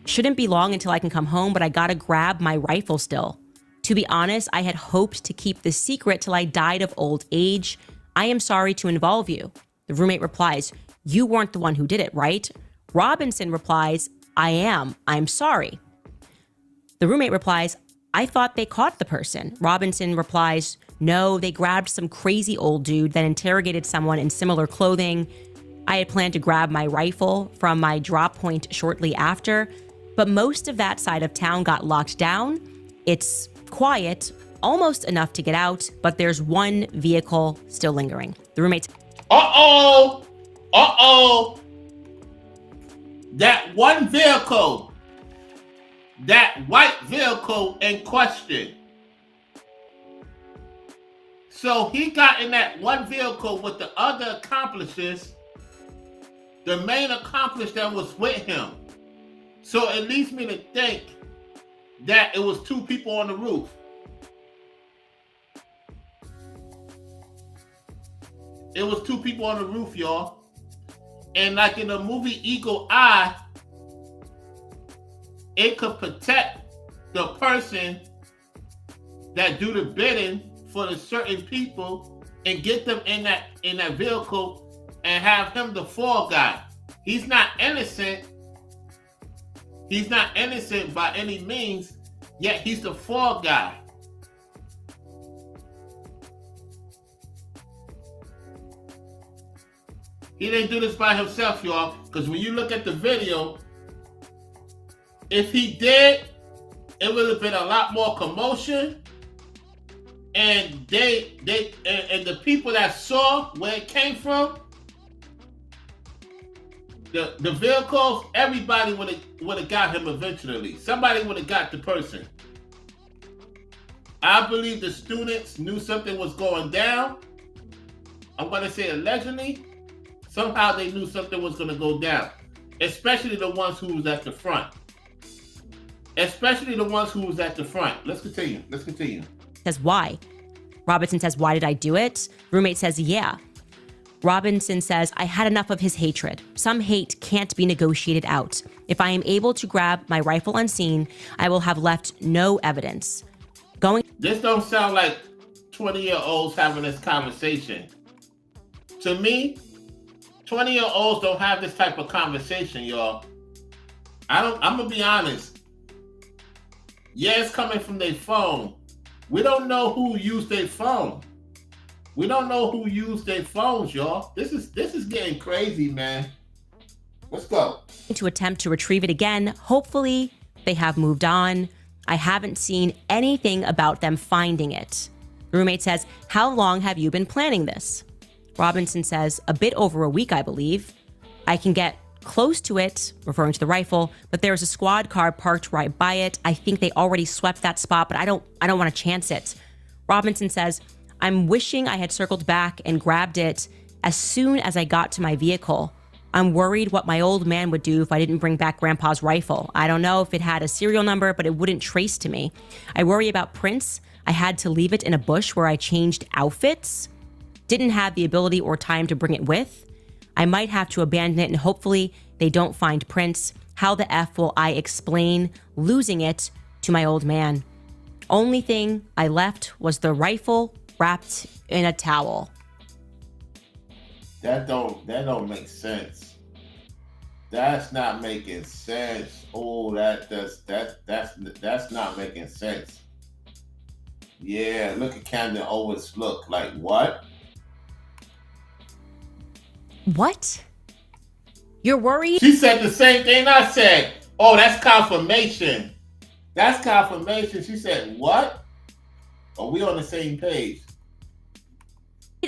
Shouldn't be long until I can come home, but I gotta grab my rifle still. To be honest, I had hoped to keep this secret till I died of old age. I am sorry to involve you." The roommate replies, "You weren't the one who did it, right?" Robinson replies, "I am. I'm sorry." The roommate replies, "I thought they caught the person." Robinson replies, "No, they grabbed some crazy old dude, then interrogated someone in similar clothing. I had planned to grab my rifle from my drop point shortly after, but most of that side of town got locked down. It's quiet, almost enough to get out, but there's one vehicle still lingering." The roommates, Uh-oh! That one vehicle, that white vehicle in question. So he got in that one vehicle with the other accomplices, the main accomplice that was with him. So it leads me to think that it was two people on the roof. It was two people on the roof, y'all. And like in the movie Eagle Eye, it could protect the person that do the bidding for the certain people and get them in that vehicle and have him the fall guy. He's not innocent. He's not innocent by any means, yet he's the fall guy. He didn't do this by himself, y'all, because when you look at the video, if he did, it would have been a lot more commotion. And and the people that saw where it came from, the vehicles, everybody would have got him eventually. Somebody would have got the person. I believe the students knew something was going down. I'm going to say allegedly. Somehow they knew something was going to go down, especially the ones who was at the front. Let's continue. says, "Why?" Robinson says, "Why did I do it?" Roommate says, "Yeah." Robinson says, "I had enough of his hatred. Some hate can't be negotiated out. If I am able to grab my rifle unseen, I will have left no evidence." This don't sound like 20-year-olds having this conversation. To me, 20-year-olds don't have this type of conversation, y'all. I'm gonna be honest. Yeah, it's coming from their phone. We don't know who used their phone. We don't know who used their phones, y'all. This is getting crazy, man. Let's go. To attempt to retrieve it again. Hopefully, they have moved on. I haven't seen anything about them finding it. The roommate says, "How long have you been planning this?" Robinson says, "A bit over a week, I believe. I can get close to it," referring to the rifle, "but there's a squad car parked right by it. I think they already swept that spot, but I don't want to chance it." Robinson says, "I'm wishing I had circled back and grabbed it as soon as I got to my vehicle. I'm worried what my old man would do if I didn't bring back Grandpa's rifle. I don't know if it had a serial number, but it wouldn't trace to me. I worry about prints. I had to leave it in a bush where I changed outfits. Didn't have the ability or time to bring it with. I might have to abandon it and hopefully they don't find prints. How the F will I explain losing it to my old man? Only thing I left was the rifle wrapped in a towel." That don't make sense. That's not making sense. Oh, that's not making sense. Yeah, look at Candace Owens look. Like, what? What? You're worried She said the same thing I said. Oh, that's confirmation. That's confirmation. She said, what? Are we on the same page?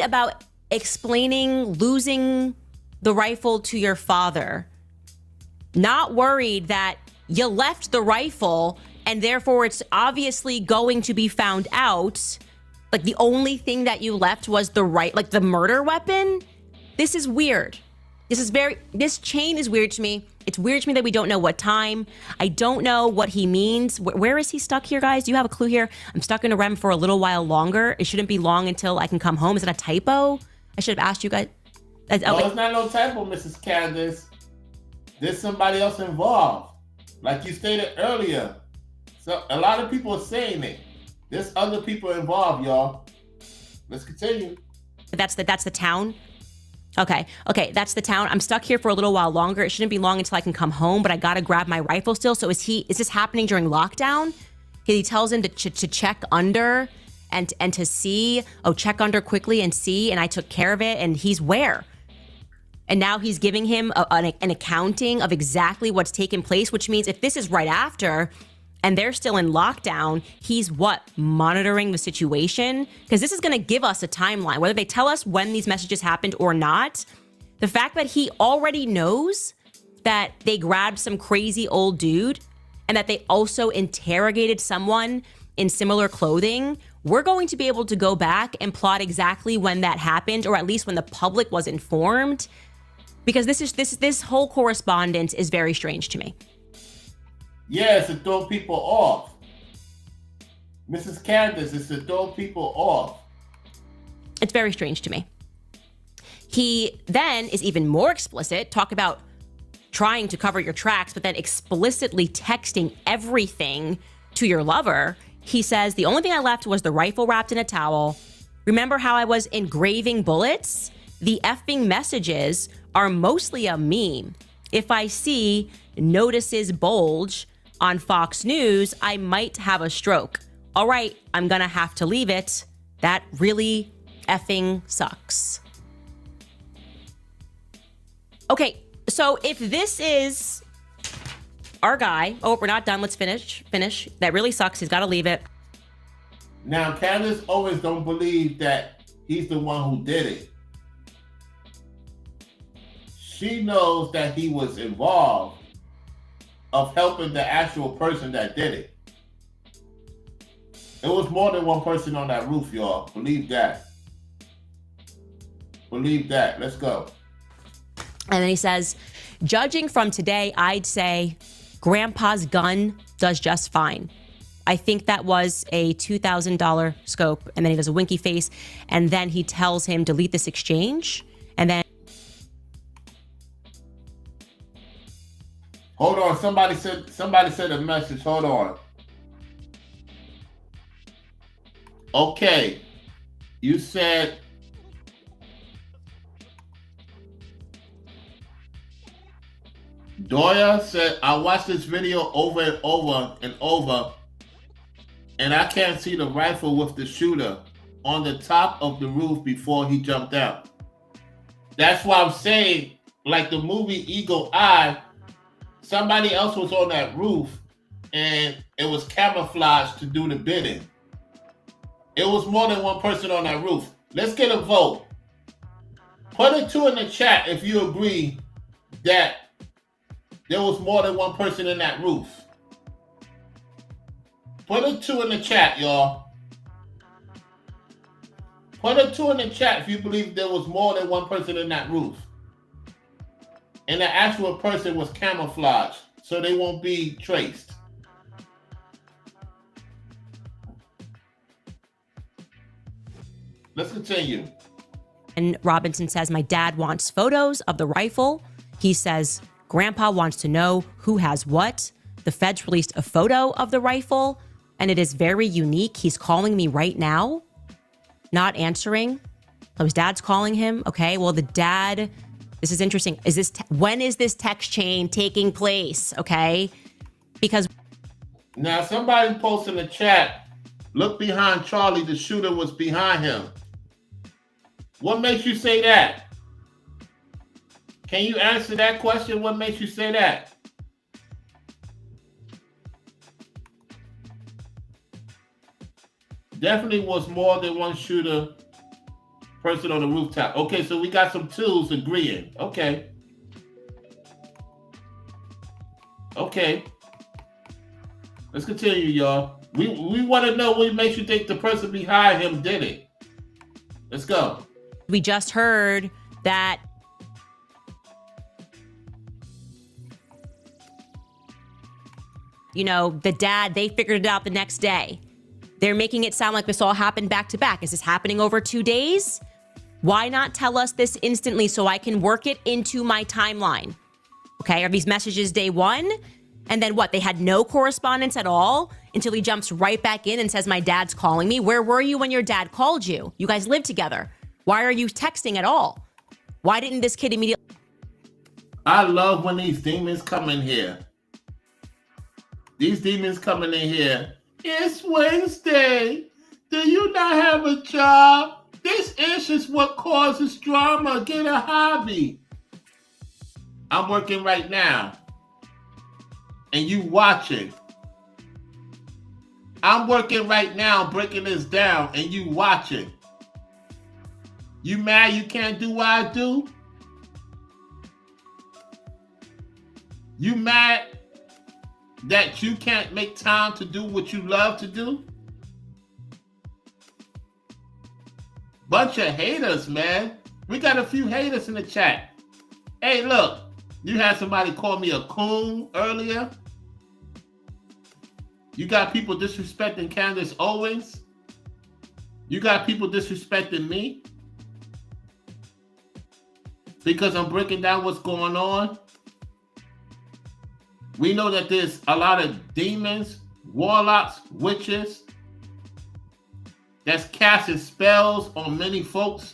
about explaining losing the rifle to your father. Not worried that you left the rifle and therefore it's obviously going to be found out. Like the only thing that you left was the murder weapon. This is weird. This chain is weird to me. It's weird to me that we don't know what time. I don't know what he means. Where is he stuck here, guys? Do you have a clue here? I'm stuck in a REM for a little while longer. It shouldn't be long until I can come home. Is that a typo? I should have asked you guys. No, it's not no typo, Mrs. Candace. There's somebody else involved. Like you stated earlier. So a lot of people are saying it. There's other people involved, y'all. Let's continue. That's the town. Okay, that's the town. I'm stuck here for a little while longer. It shouldn't be long until I can come home, but I gotta grab my rifle still. So is this happening during lockdown? He tells him to check under and to see. Oh, check under quickly and see. And I took care of it. And he's where? And now he's giving him an accounting of exactly what's taken place, which means if this is right after and they're still in lockdown, he's monitoring the situation? Because this is going to give us a timeline, whether they tell us when these messages happened or not. The fact that he already knows that they grabbed some crazy old dude and that they also interrogated someone in similar clothing, we're going to be able to go back and plot exactly when that happened, or at least when the public was informed. Because this whole correspondence is very strange to me. Yeah, it's to throw people off. Mrs. Candace, it's to throw people off. It's very strange to me. He then is even more explicit, talk about trying to cover your tracks, but then explicitly texting everything to your lover. He says, the only thing I left was the rifle wrapped in a towel. Remember how I was engraving bullets? The effing messages are mostly a meme. If I see notices bulge on Fox News, I might have a stroke. All right, I'm gonna have to leave it. That really effing sucks. Okay, so if this is our guy, oh, we're not done. Let's finish. That really sucks. He's got to leave it. Now, Candace always don't believe that he's the one who did it. She knows that he was involved of helping the actual person that did it. It was more than one person on that roof, y'all. Believe that. Believe that. Let's go. And then he says, judging from today, I'd say Grandpa's gun does just fine. I think that was a $2,000 scope. And then he does a winky face. And then he tells him, delete this exchange. And then. Hold on. Somebody said a message. Hold on. Okay. You said. Doya said, I watched this video over and over and over, and I can't see the rifle with the shooter on the top of the roof before he jumped out. That's why I'm saying, like the movie Eagle Eye, somebody else was on that roof, and it was camouflaged to do the bidding. It was more than one person on that roof. Let's get a vote. Put a 2 in the chat if you agree that there was more than one person in that roof. Put a 2 in the chat, y'all. Put a 2 in the chat if you believe there was more than one person in that roof. And the actual person was camouflaged, so they won't be traced. Let's continue. And Robinson says, my dad wants photos of the rifle. He says, Grandpa wants to know who has what. The feds released a photo of the rifle, and it is very unique. He's calling me right now, not answering. So his dad's calling him. Okay, well, the dad, this is interesting. When is this text chain taking place? Okay, because now somebody posted in the chat Look behind Charlie. The shooter was behind him. What makes you say that? Can you answer that question? What makes you say that? Definitely was more than one shooter person on the rooftop. Okay, so we got some twos agreeing. Okay. Okay. Let's continue, y'all. We want to know what makes you think the person behind him did it. Let's go. We just heard that the dad, they figured it out the next day. They're making it sound like this all happened back to back. Is this happening over 2 days? Why not tell us this instantly so I can work it into my timeline? Okay, are these messages day one? And then what? They had no correspondence at all until he jumps right back in and says, my dad's calling me. Where were you when your dad called you? You guys live together. Why are you texting at all? Why didn't this kid immediately? I love when these demons come in here. These demons coming in here. It's Wednesday. Do you not have a job? This is what causes drama. Get a hobby. I'm working right now. And you watching. I'm working right now breaking this down and you watching. You mad you can't do what I do? You mad that you can't make time to do what you love to do? Bunch of haters, man. We got a few haters in the chat. Hey, look, you had somebody call me a coon earlier. You got people disrespecting Candace Owens. You got people disrespecting me because I'm breaking down what's going on. We know that there's a lot of demons, warlocks, witches that's casting spells on many folks.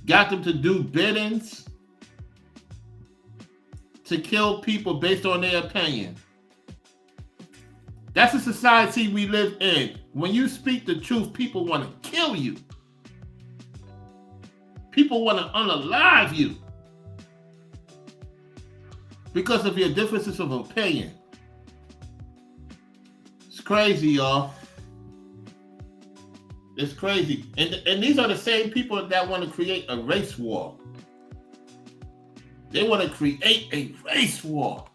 Got them to do biddings to kill people based on their opinion. That's the society we live in. When you speak the truth, people want to kill you. People want to unalive you because of your differences of opinion. It's crazy, y'all. It's crazy. And these are the same people that want to create a race war. They want to create a race war.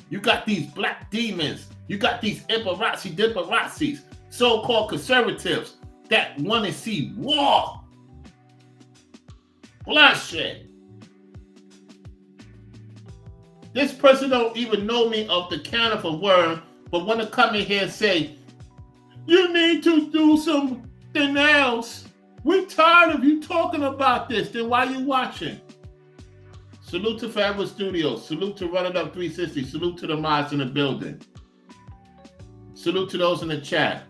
You got these black demons. You got these paparazzi, so-called conservatives that want to see war, bloodshed. This person don't even know me of the can of a word, but want to come in here and say, you need to do something else. We're tired of you talking about this. Then why are you watching? Salute to Forever Studios. Salute to Run It Up 360. Salute to the mods in the building. Salute to those in the chat.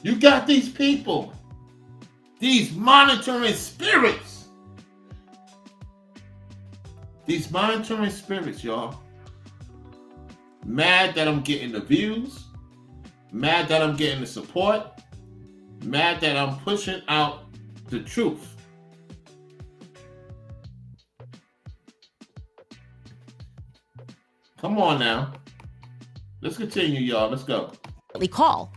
You got these people, these monitoring spirits. These monitoring spirits, y'all. Mad that I'm getting the views. Mad that I'm getting the support. Mad that I'm pushing out the truth. Come on now. Let's continue, y'all. Let's go. Call.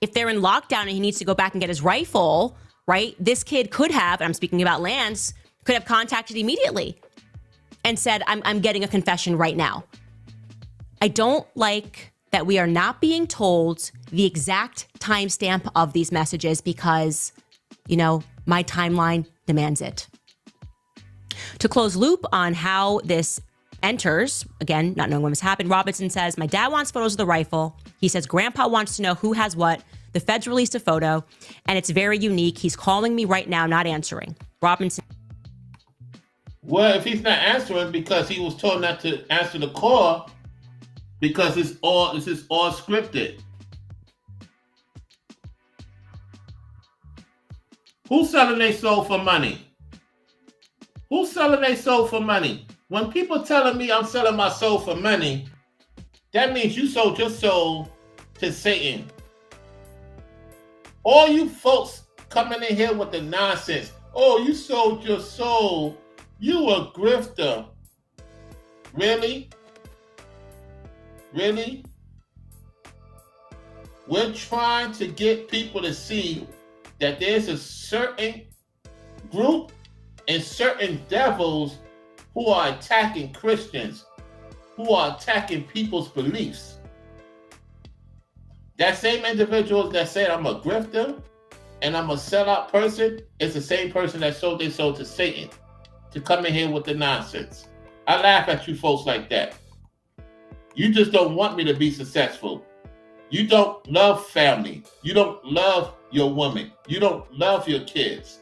If they're in lockdown and he needs to go back and get his rifle, right? This kid could have, and I'm speaking about Lance, could have contacted immediately and said, I'm getting a confession right now. I don't like that we are not being told the exact timestamp of these messages because, my timeline demands it. To close loop on how this enters, again, not knowing when this happened, Robinson says, my dad wants photos of the rifle. He says, Grandpa wants to know who has what. The feds released a photo, and it's very unique. He's calling me right now, not answering. Robinson. Well, if he's not answering because he was told not to answer the call, because this is all scripted. Who's selling their soul for money? Who's selling their soul for money? When people telling me I'm selling my soul for money, that means you sold your soul to Satan. All you folks coming in here with the nonsense. Oh, you sold your soul. You a grifter. Really? Really? We're trying to get people to see that there's a certain group and certain devils who are attacking Christians, who are attacking people's beliefs. That same individual that said I'm a grifter and I'm a sellout person is the same person that sold their soul to Satan to come in here with the nonsense. I laugh at you folks like that. You just don't want me to be successful. You don't love family. You don't love your woman. You don't love your kids.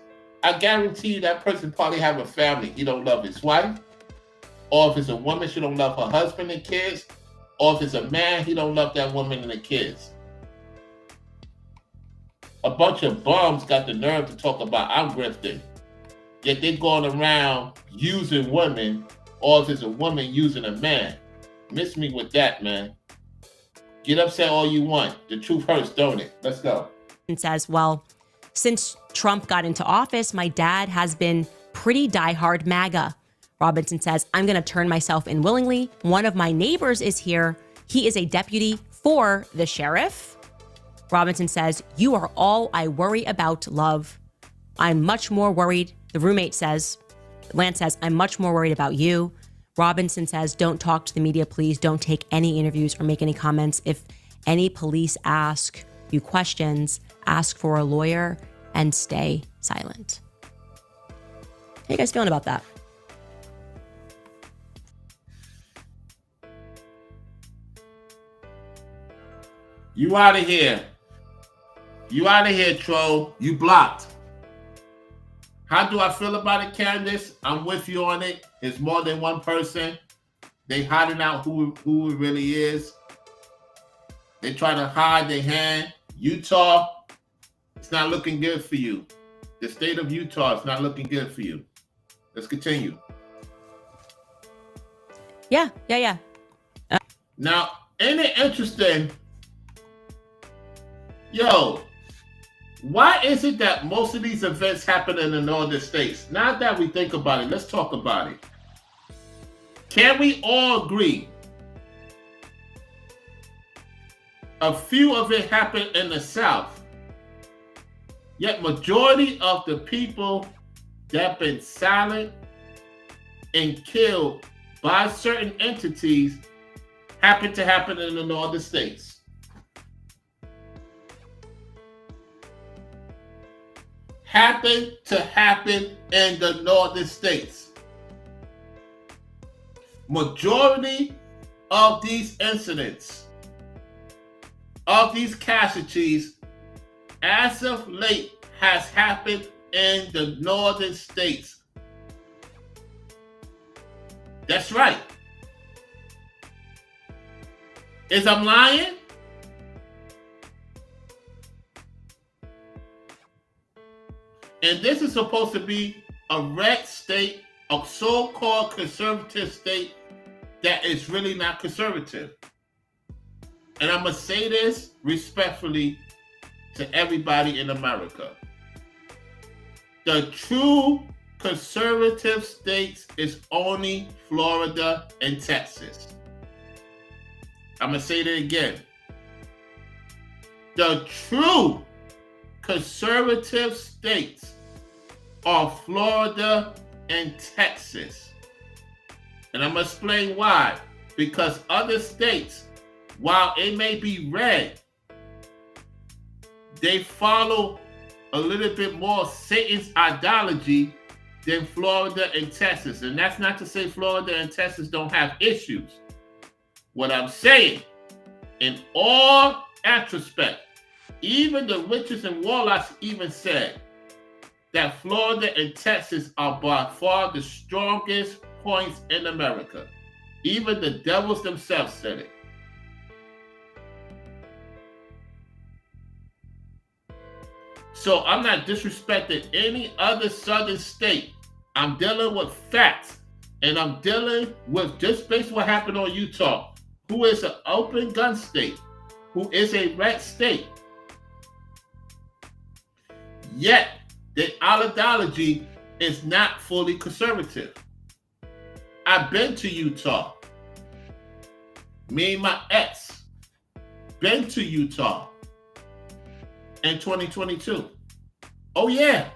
I guarantee you that person probably have a family. He don't love his wife. Or if it's a woman, she don't love her husband and kids. Or if it's a man, he don't love that woman and the kids. A bunch of bums got the nerve to talk about I'm grifting. Yet they going around using women, or if it's a woman using a man. Miss me with that, man. Get upset all you want. The truth hurts, don't it? Let's go. And says, well, since Trump got into office, my dad has been pretty diehard MAGA. Robinson says, I'm going to turn myself in willingly. One of my neighbors is here. He is a deputy for the sheriff. Robinson says, you are all I worry about, love. I'm much more worried. The roommate says, Lance says, I'm much more worried about you. Robinson says, don't talk to the media, please. Don't take any interviews or make any comments. If any police ask you questions, ask for a lawyer and stay silent. How you guys feeling about that? You out of here. You out of here, troll. You blocked. How do I feel about it, Candace? I'm with you on it. It's more than one person. They hiding out who it really is. They try to hide their hand. Utah, it's not looking good for you. The state of Utah is not looking good for you. Let's continue. Yeah. Now, ain't it interesting? Yo, why is it that most of these events happen in the northern states? Now that we think about it, let's talk about it. Can we all agree? A few of it happened in the South. Yet majority of the people that have been silent and killed by certain entities happen to happen in the northern states. Happen to happen in the northern states. Majority of these incidents, of these casualties, as of late, has happened in the northern states. That's right. Is I'm lying? And this is supposed to be a red state, a so-called conservative state that is really not conservative. And I'm going to say this respectfully to everybody in America. The true conservative states is only Florida and Texas. I'm going to say that again. The true conservative states are Florida and Texas. And I'm going to explain why. Because other states, while it may be red, they follow a little bit more Satan's ideology than Florida and Texas. And that's not to say Florida and Texas don't have issues. What I'm saying, in all retrospect, even the witches and warlocks even said that Florida and Texas are by far the strongest points in America. Even the devils themselves said it. So I'm not disrespecting any other southern state. I'm dealing with facts. And I'm dealing with, just based on what happened on Utah, who is an open gun state, who is a red state. Yet, the ideology is not fully conservative. I've been to Utah. Me and my ex been to Utah in 2022. Oh yeah.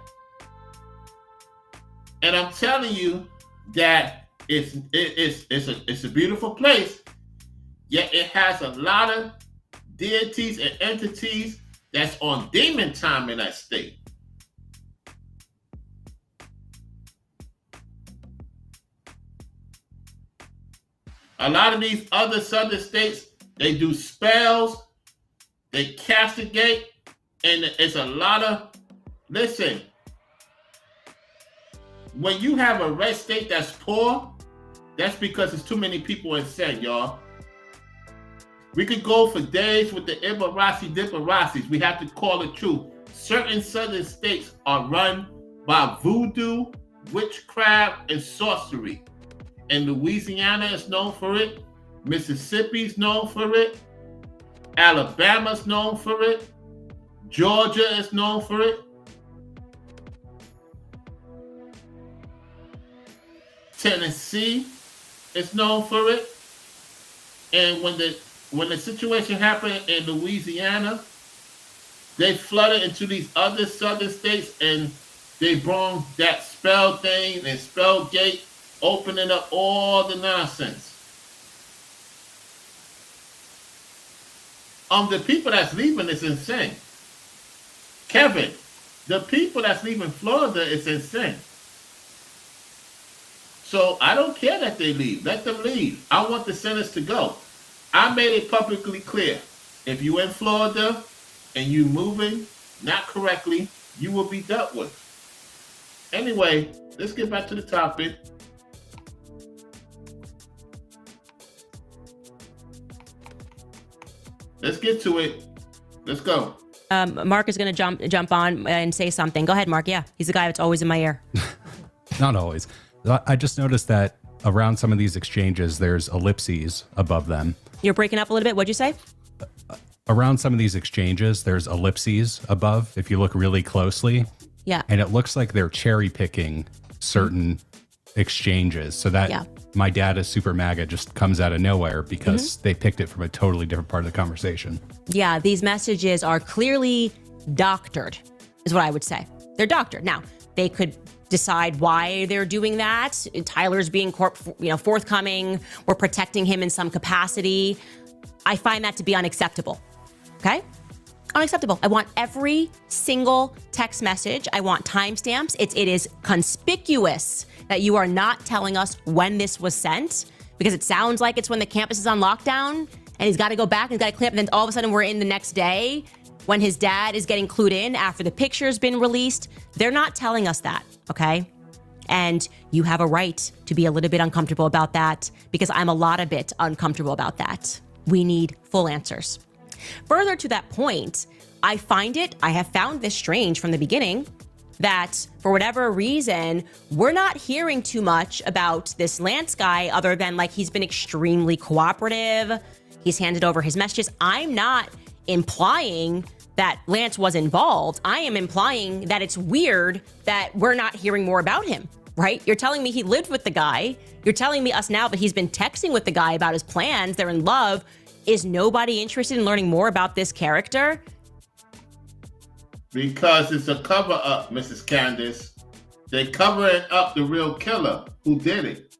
And I'm telling you that it's a beautiful place, yet it has a lot of deities and entities that's on demon time in that state. A lot of these other southern states, they do spells, they castigate, and it's a lot of, listen, when you have a red state that's poor, that's because there's too many people in sin, y'all. We could go for days with the Ibarasi Diparasis. We have to call it true. Certain southern states are run by voodoo, witchcraft, and sorcery. And Louisiana is known for it. Mississippi's known for it. Alabama's known for it. Georgia is known for it. Tennessee is known for it. And when the situation happened in Louisiana, they flooded into these other southern states and they brought that spell thing and spell gate, opening up all the nonsense. The people that's leaving is insane. Kevin, the people that's leaving Florida is insane. So I don't care that they leave. Let them leave. I want the sentence to go. I made it publicly clear. If you're in Florida and you moving not correctly, you will be dealt with. Anyway, let's get back to the topic. Let's get to it. Let's go. Mark is going to jump on and say something. Go ahead, Mark. Yeah, he's the guy that's always in my ear. Not always. I just noticed that around some of these exchanges, there's ellipses above them. You're breaking up a little bit. What'd you say? Around some of these exchanges, there's ellipses above, if you look really closely. Yeah. And it looks like they're cherry picking certain exchanges. So that my dad is super MAGA just comes out of nowhere because they picked it from a totally different part of the conversation. Yeah, these messages are clearly doctored, is what I would say. They're doctored. Now, they could decide why they're doing that. Tyler's being forthcoming. We're protecting him in some capacity. I find that to be unacceptable. Okay? Unacceptable. I want every single text message. I want timestamps. It is conspicuous that you are not telling us when this was sent, because it sounds like it's when the campus is on lockdown and he's got to go back and he's got to clean up. And then all of a sudden we're in the next day when his dad is getting clued in after the picture's been released. They're not telling us that, okay? And you have a right to be a little bit uncomfortable about that, because I'm a lot of bit uncomfortable about that. We need full answers. Further to that point, I have found this strange from the beginning that for whatever reason, we're not hearing too much about this Lance guy other than like he's been extremely cooperative. He's handed over his messages. I'm not implying that Lance was involved. I am implying that it's weird that we're not hearing more about him, right? You're telling me he lived with the guy. You're telling me us now that he's been texting with the guy about his plans. They're in love. Is nobody interested in learning more about this character? Because it's a cover up, Mrs. Candace. They're covering up the real killer who did it.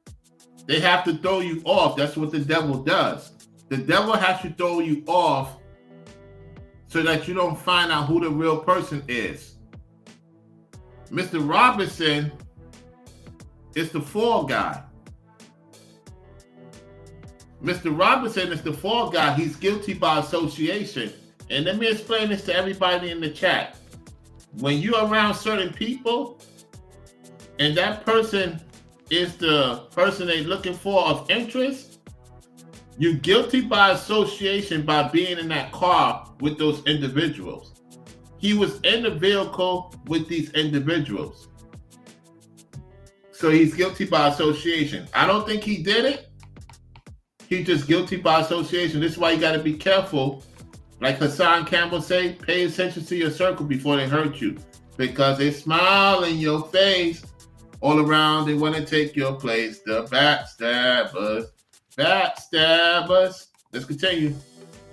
They have to throw you off. That's what the devil does. The devil has to throw you off so that you don't find out who the real person is. Mr. Robinson is the fall guy. Mr. Robinson is the fall guy. He's guilty by association. And let me explain this to everybody in the chat. When you're around certain people and that person is the person they're looking for of interest, you're guilty by association by being in that car with those individuals. He was in the vehicle with these individuals. So he's guilty by association. I don't think he did it. He's just guilty by association. This is why you got to be careful. Like Hassan Campbell say, pay attention to your circle before they hurt you. Because they smile in your face all around. They want to take your place. The backstabbers. Backstabbers. Let's continue.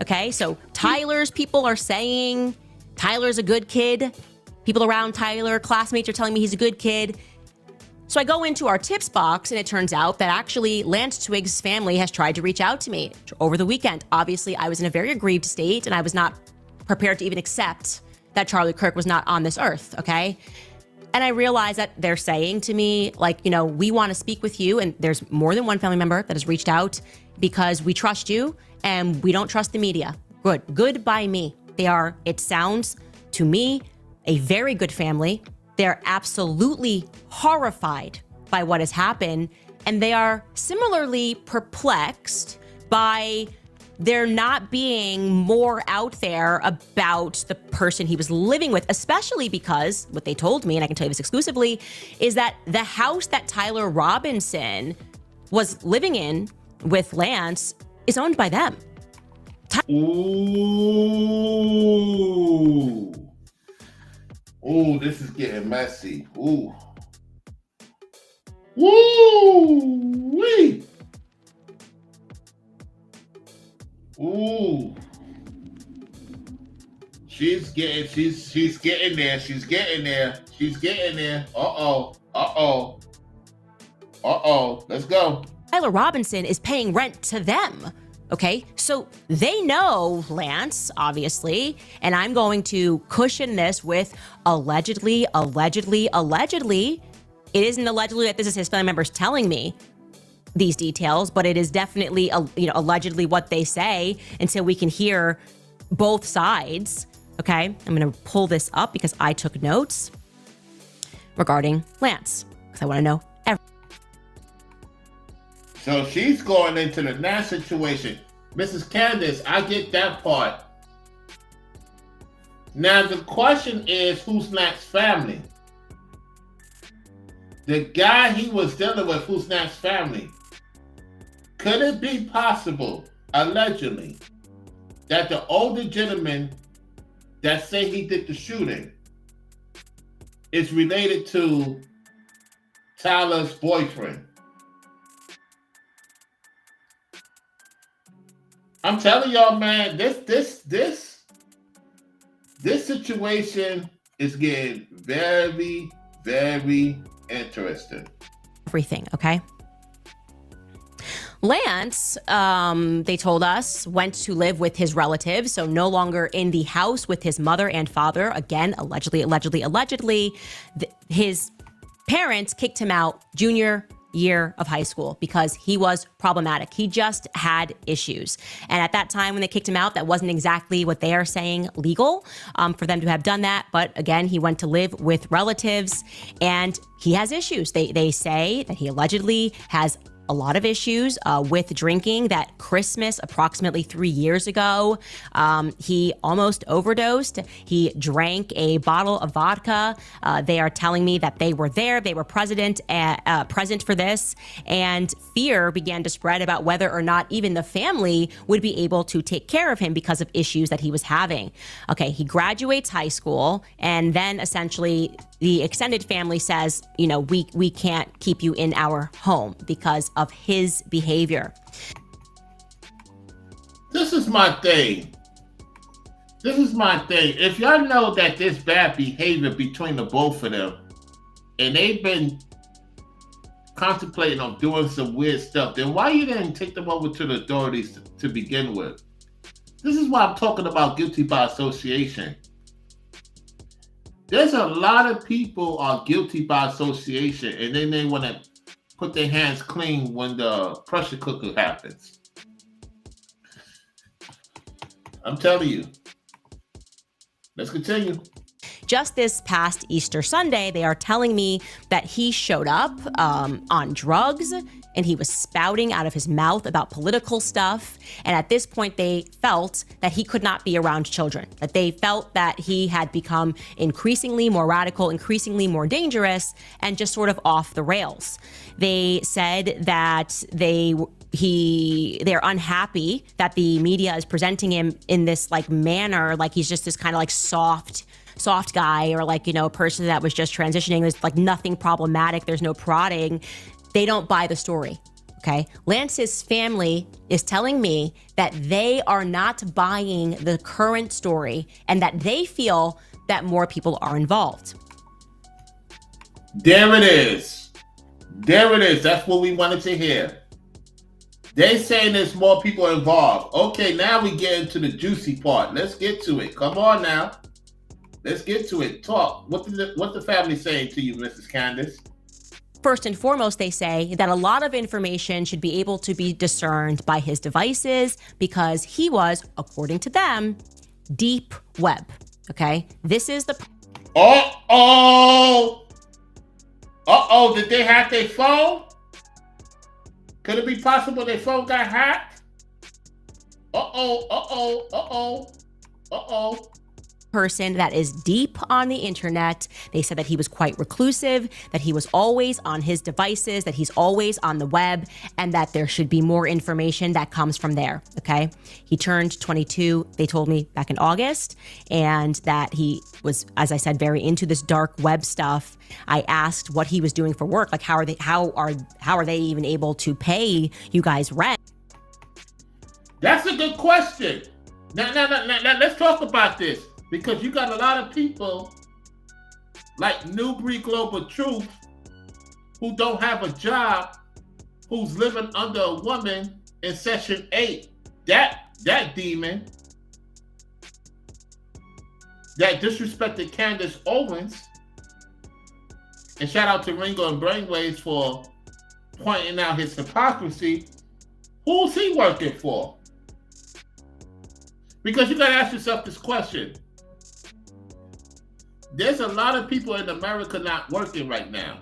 Okay, so Tyler's people are saying Tyler's a good kid. People around Tyler, classmates are telling me he's a good kid. So I go into our tips box, and it turns out that actually Lance Twiggs' family has tried to reach out to me over the weekend. Obviously, I was in a very aggrieved state, and I was not prepared to even accept that Charlie Kirk was not on this earth, okay? And I realize that they're saying to me, like, you know, we want to speak with you, and there's more than one family member that has reached out because we trust you, and we don't trust the media. Good by me. They are, it sounds to me, a very good family. They're absolutely horrified by what has happened, and they are similarly perplexed by there not being more out there about the person he was living with, especially because what they told me, and I can tell you this exclusively, is that the house that Tyler Robinson was living in with Lance is owned by them. Ooh. Ooh, this is getting messy. Ooh. Woo-wee. Ooh. She's getting there. She's getting there. Uh-oh. Let's go. Tyler Robinson is paying rent to them. Okay, so they know Lance, obviously, and I'm going to cushion this with allegedly. It isn't allegedly that this is his family members telling me these details, but it is definitely, allegedly what they say until we can hear both sides. Okay, I'm going to pull this up because I took notes regarding Lance because I want to know everything. So she's going into the Nash situation. Mrs. Candace, I get that part. Now the question is, who's Nat's family? The guy he was dealing with, who's Nat's family? Could it be possible, allegedly, that the older gentleman that say he did the shooting is related to Tyler's boyfriend? I'm telling y'all, man, this situation is getting very, very interesting. Everything, okay? Lance, they told us, went to live with his relatives, so no longer in the house with his mother and father. Again, allegedly. His parents kicked him out junior year of high school because he was problematic. He just had issues. And at that time when they kicked him out, that wasn't exactly what they are saying legal for them to have done that. But again, he went to live with relatives and he has issues. They say that he allegedly has a lot of issues with drinking. That Christmas, approximately 3 years ago, he almost overdosed. He drank a bottle of vodka. They are telling me that they were there. They were present for this. And fear began to spread about whether or not even the family would be able to take care of him because of issues that he was having. Okay, he graduates high school, and then essentially the extended family says, we can't keep you in our home because of his behavior. This is my thing. If y'all know that there's bad behavior between the both of them, and they've been contemplating on doing some weird stuff, then why you didn't take them over to the authorities to begin with? This is why I'm talking about guilty by association. There's a lot of people are guilty by association, and then they want to put their hands clean when the pressure cooker happens. I'm telling you. Let's continue. just this past Easter Sunday, they are telling me that he showed up on drugs and he was spouting out of his mouth about political stuff. And at this point, they felt that he could not be around children, that they felt that he had become increasingly more radical, increasingly more dangerous, and just sort of off the rails. They said that they're unhappy that the media is presenting him in this like manner, like he's just this kind of like soft guy, or like, a person that was just transitioning. There's like nothing problematic. There's no prodding. They don't buy the story. Okay. Lance's family is telling me that they are not buying the current story and that they feel that more people are involved. There it is. That's what we wanted to hear. They saying there's more people involved. Okay, now we get into the juicy part. Let's get to it. Come on now. Let's get to it. Talk. What the family saying to you, Mrs. Candace? First and foremost, they say that a lot of information should be able to be discerned by his devices because he was, according to them, deep web. Okay? This is the... Uh-oh! Did they hack their phone? Could it be possible their phone got hacked? Uh-oh. Person that is deep on the internet. They said that he was quite reclusive, that he was always on his devices, that he's always on the web, and that there should be more information that comes from there. Okay. He turned 22, they told me, back in August, and that he was, as I said, very into this dark web stuff. I asked what he was doing for work. Like, how are they even able to pay you guys rent? That's a good question. Now, let's talk about this. Because you got a lot of people like Newbury Global Truth who don't have a job, who's living under a woman in Session 8. That demon that disrespected Candace Owens. And shout out to Ringo and Brainwaves for pointing out his hypocrisy. Who's he working for? Because you got to ask yourself this question. There's a lot of people in America not working right now.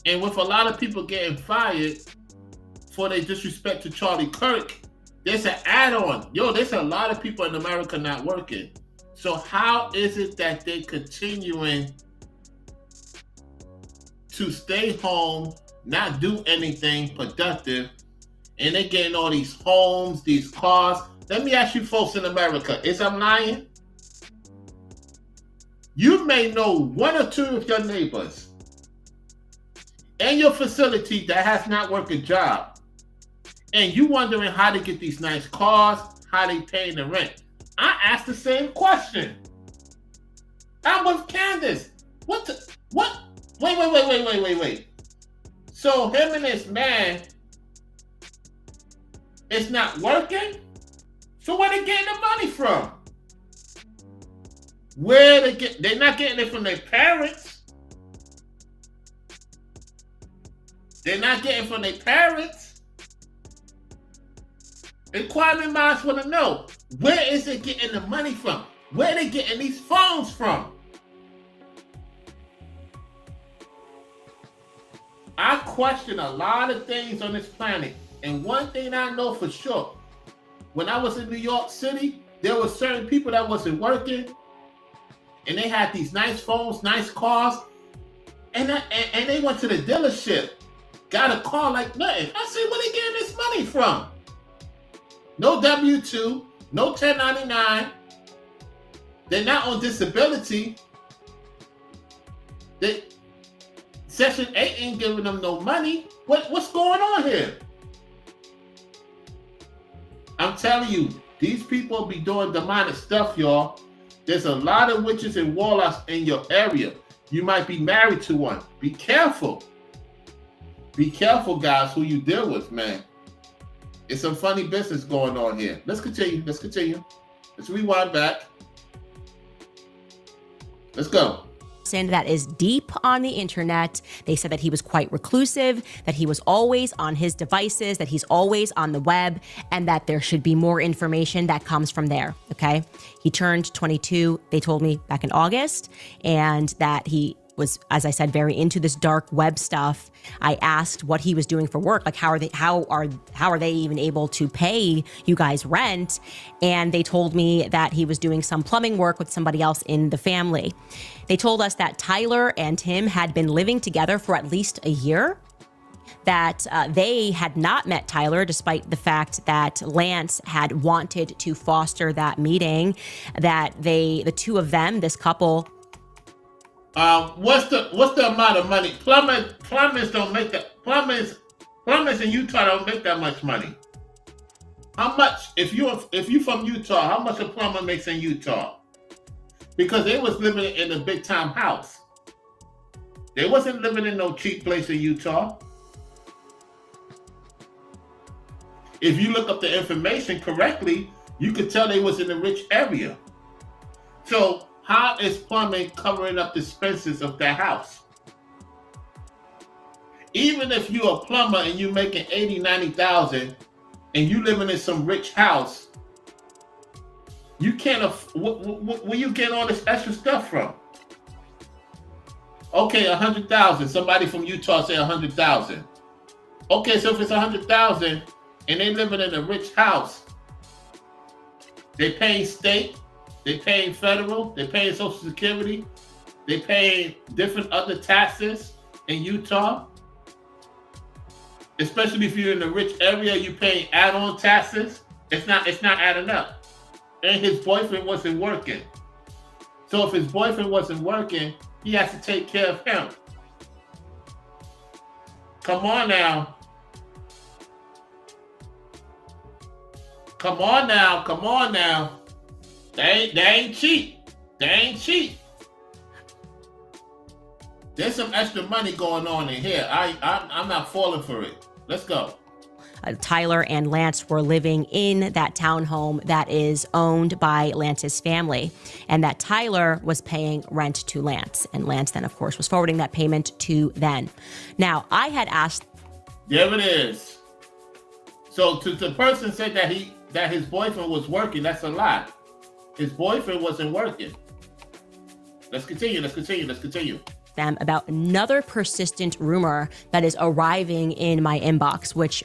And with a lot of people getting fired for their disrespect to Charlie Kirk, there's an add-on. There's a lot of people in America not working. So how is it that they continuing to stay home, not do anything productive, and they getting all these homes, these cars? Let me ask you folks in America, is I'm lying? You may know one or two of your neighbors in your facility that has not worked a job, and you wondering how to get these nice cars, how they paying the rent. I asked the same question. I'm with Candace. What? Wait. So him and this man is not working? So where they getting the money from? They're not getting it from their parents. They're not getting from their parents. Inquiring minds want to know, where is it getting the money from? Where are they getting these phones from? I question a lot of things on this planet. And one thing I know for sure, when I was in New York City, there were certain people that wasn't working, and they had these nice phones, nice cars, and they went to the dealership, got a car like nothing. I said, where they getting this money from? No W-2, no 1099. They're not on disability. Section 8 ain't giving them no money. What's going on here? I'm telling you, these people be doing demonic stuff, y'all. There's a lot of witches and warlocks in your area. You might be married to one. Be careful. Be careful, guys, who you deal with, man. It's some funny business going on here. Let's continue. Let's rewind back. Let's go. person that is deep on the internet. They said that he was quite reclusive, that he was always on his devices, that he's always on the web, and that there should be more information that comes from there, okay? He turned 22, they told me, back in August, and that he was, as I said, very into this dark web stuff. I asked what he was doing for work, like how are they even able to pay you guys rent? And they told me that he was doing some plumbing work with somebody else in the family. They told us that Tyler and him had been living together for at least a year, that they had not met Tyler, despite the fact that Lance had wanted to foster that meeting, that the two of them, this couple. What's the amount of money? Plumbers don't make that. Plumbers in Utah don't make that much money. How much? If you from Utah, how much a plumber makes in Utah? Because they was living in a big time house. They wasn't living in no cheap place in Utah. If you look up the information correctly, you could tell they was in a rich area. So how is plumbing covering up the expenses of that house? Even if you're a plumber and you're making 80, 90,000 and you living in some rich house, you can't, where you get all this extra stuff from? Okay, 100,000. Somebody from Utah say 100,000. Okay, so if it's 100,000 and they living in a rich house, they paying state, they paying federal, they paying Social Security, they paying different other taxes in Utah. Especially if you're in a rich area, you paying add-on taxes. It's not adding up. And his boyfriend wasn't working. So if his boyfriend wasn't working, he has to take care of him. Come on now. Come on now. They ain't cheap. There's some extra money going on in here. I'm not falling for it. Let's go. Tyler and Lance were living in that townhome that is owned by Lance's family, and that Tyler was paying rent to Lance. And Lance then, of course, was forwarding that payment to them. Now, I had asked... There it is. So to the person said that his boyfriend was working, that's a lie. His boyfriend wasn't working. Let's continue. Them about another persistent rumor that is arriving in my inbox, which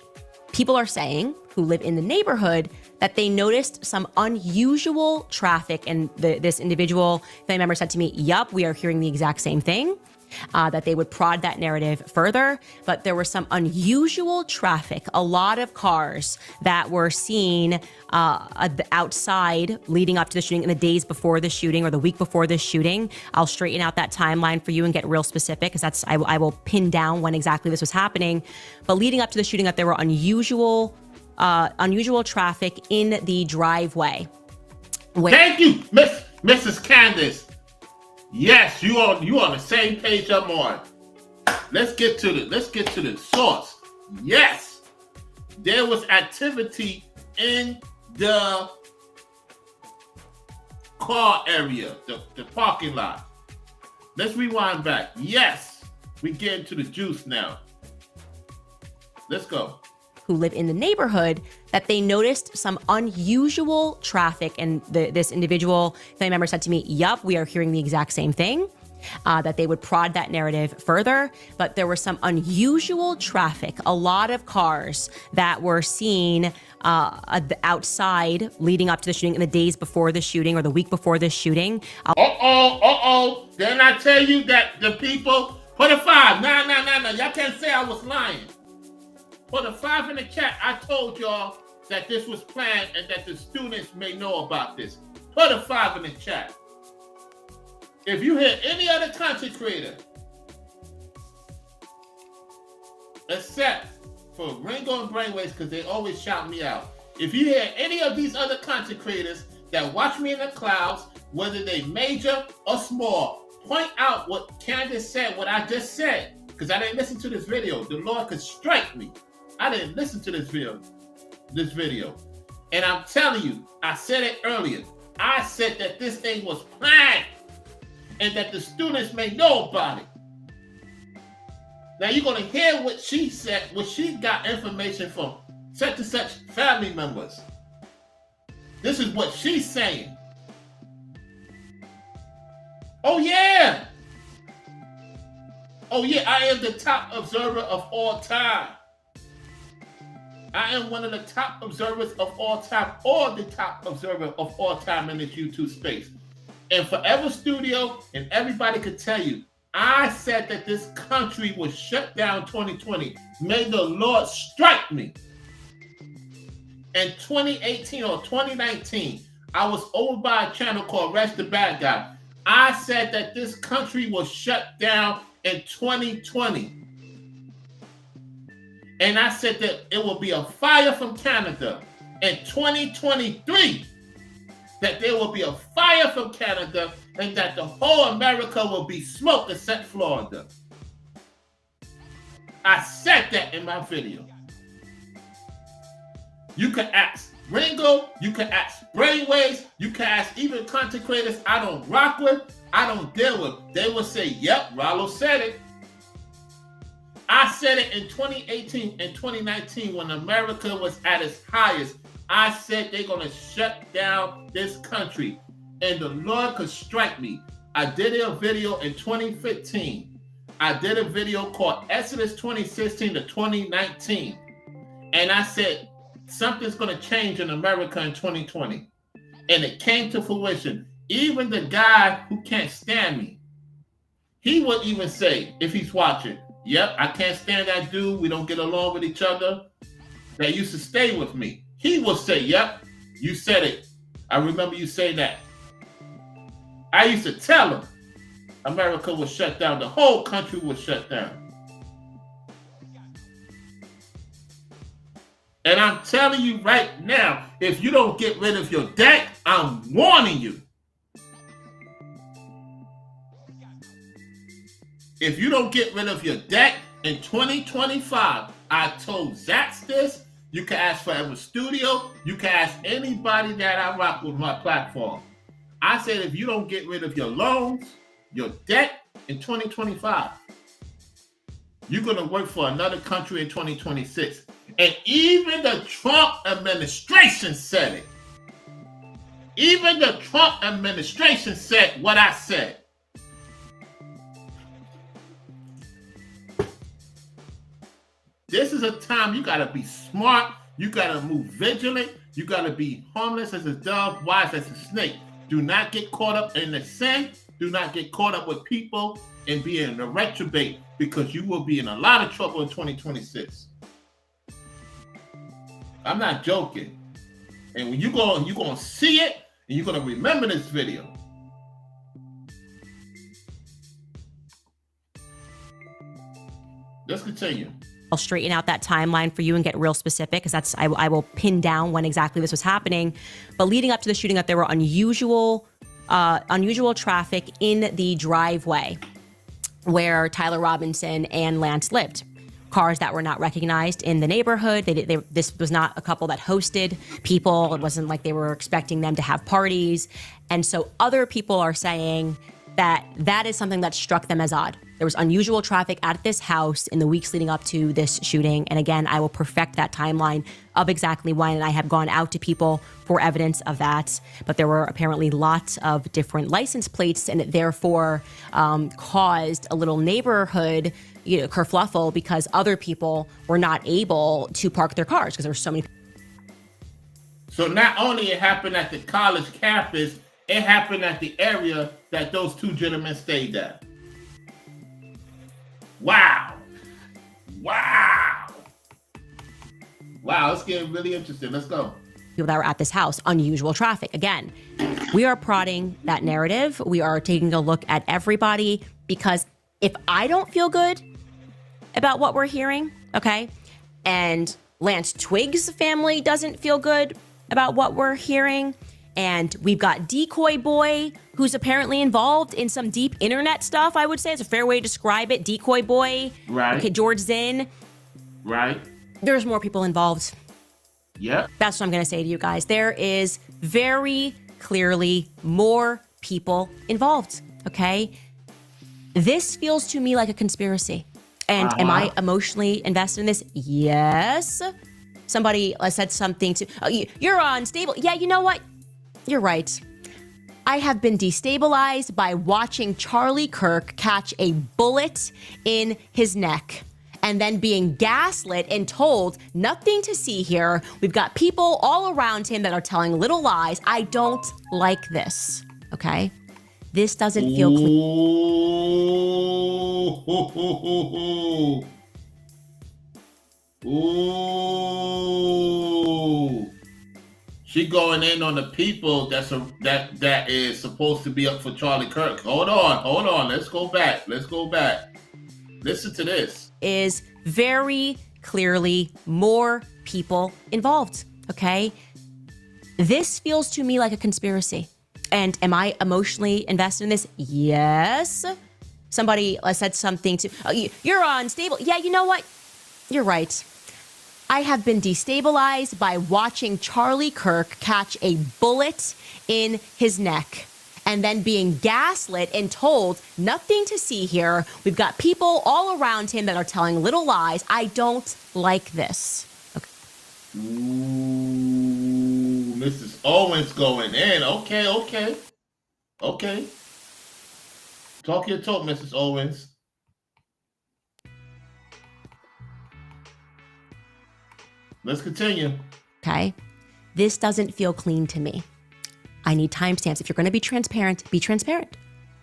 people are saying who live in the neighborhood that they noticed some unusual traffic. And this individual family member said to me, yup, we are hearing the exact same thing. That they would prod that narrative further, but there was some unusual traffic, a lot of cars that were seen outside leading up to the shooting in the days before the shooting or the week before the shooting. I'll straighten out that timeline for you and get real specific, because I will pin down when exactly this was happening. But leading up to the shooting, that there were unusual traffic in the driveway. Thank you, Mrs. Candace. Yes, you on the same page I'm on. Let's get to the source. Yes, there was activity in the car area, the parking lot. Let's rewind back. Yes, we get into the juice now. Let's go. Who live in the neighborhood, that they noticed some unusual traffic. And this individual family member said to me, yup, we are hearing the exact same thing. That they would prod that narrative further, but there was some unusual traffic, a lot of cars that were seen outside leading up to the shooting in the days before the shooting or the week before the shooting. Didn't I tell you that the people put a 5? No. Y'all can't say I was lying. Put a 5 in the chat. I told y'all that this was planned and that the students may know about this. Put a 5 in the chat. If you hear any other content creator, except for Ringo and Brainwaves, because they always shout me out. If you hear any of these other content creators that watch me in the clouds, whether they major or small, point out what Candace said, what I just said, because I didn't listen to this video. The Lord could strike me. I didn't listen to this video. And I'm telling you, I said it earlier. I said that this thing was planned. and that the students may know about it. Now you're going to hear what she said, what she got information from such and such family members. This is what she's saying. Oh yeah. Oh yeah, I am the top observer of all time. I am one of the top observers of all time, or the top observer of all time in this YouTube space. And Forever Studio and everybody could tell you, I said that this country was shut down 2020. May the Lord strike me. In 2018 or 2019, I was over by a channel called Arrest the Bad Guy. I said that this country was shut down in 2020. And I said that it will be a fire from Canada in 2023. That there will be a fire from Canada and that the whole America will be smoked except Florida. I said that in my video. You can ask Ringo, you can ask Brainwaves, you can ask even content creators I don't rock with, I don't deal with. They will say, yep, Rollo said it. I said it in 2018 and 2019 when America was at its highest. I said they're going to shut down this country and the Lord could strike me. I did a video in 2015. I did a video called Exodus 2016 to 2019. And I said, something's going to change in America in 2020. And it came to fruition. Even the guy who can't stand me, he would even say, if he's watching, yep, I can't stand that dude. We don't get along with each other. That used to stay with me. He will say, yep, you said it. I remember you saying that. I used to tell him America was shut down. The whole country was shut down. And I'm telling you right now, if you don't get rid of your debt, I'm warning you. If you don't get rid of your debt in 2025, I told Zax this. You can ask Forever Studio. You can ask anybody that I rock with my platform. I said if you don't get rid of your loans, your debt in 2025, you're going to work for another country in 2026. And even the Trump administration said it. Even the Trump administration said what I said. This is a time you got to be smart. You got to move vigilant. You got to be harmless as a dove, wise as a snake. Do not get caught up in the sin. Do not get caught up with people and be in a retrobate because you will be in a lot of trouble in 2026. I'm not joking. And when you're going to see it and you're going to remember this video. Let's continue. I'll straighten out that timeline for you and get real specific because I will pin down when exactly this was happening. But leading up to the shooting, there were unusual traffic in the driveway where Tyler Robinson and Lance lived. Cars that were not recognized in the neighborhood. This was not a couple that hosted people. It wasn't like they were expecting them to have parties. And so other people are saying that is something that struck them as odd. There was unusual traffic at this house in the weeks leading up to this shooting. And again, I will perfect that timeline of exactly when, and I have gone out to people for evidence of that. But there were apparently lots of different license plates, and it therefore caused a little neighborhood kerfluffle because other people were not able to park their cars because there were so many. So not only it happened at the college campus, it happened at the area that those two gentlemen stayed at. Wow. It's getting really interesting. Let's go. People that were at this house, unusual traffic. Again, we are prodding that narrative. We are taking a look at everybody because if I don't feel good about what we're hearing, okay, and Lance Twig's family doesn't feel good about what we're hearing, and we've got Decoy Boy, who's apparently involved in some deep internet stuff, I would say. It's a fair way to describe it. Decoy Boy. Right. Okay, George Zinn. Right. There's more people involved. Yep. That's what I'm going to say to you guys. There is very clearly more people involved. Okay. This feels to me like a conspiracy. And am I emotionally invested in this? Yes. Somebody said something to, you're unstable. Yeah, you know what? You're right. I have been destabilized by watching Charlie Kirk catch a bullet in his neck and then being gaslit and told nothing to see here. We've got people all around him that are telling little lies. I don't like this. Okay? This doesn't feel clean. Ooh. She going in on the people that is supposed to be up for Charlie Kirk. Hold on. Let's go back. Listen to this. Is very clearly more people involved. Okay? This feels to me like a conspiracy. And am I emotionally invested in this? Yes. Somebody said something to, you're unstable. Yeah, you know what? You're right. I have been destabilized by watching Charlie Kirk catch a bullet in his neck and then being gaslit and told nothing to see here. We've got people all around him that are telling little lies. I don't like this. Okay. Ooh, Mrs. Owens going in. Okay. Talk your talk, Mrs. Owens. Let's continue. Okay. This doesn't feel clean to me. I need timestamps. If you're going to be transparent, be transparent.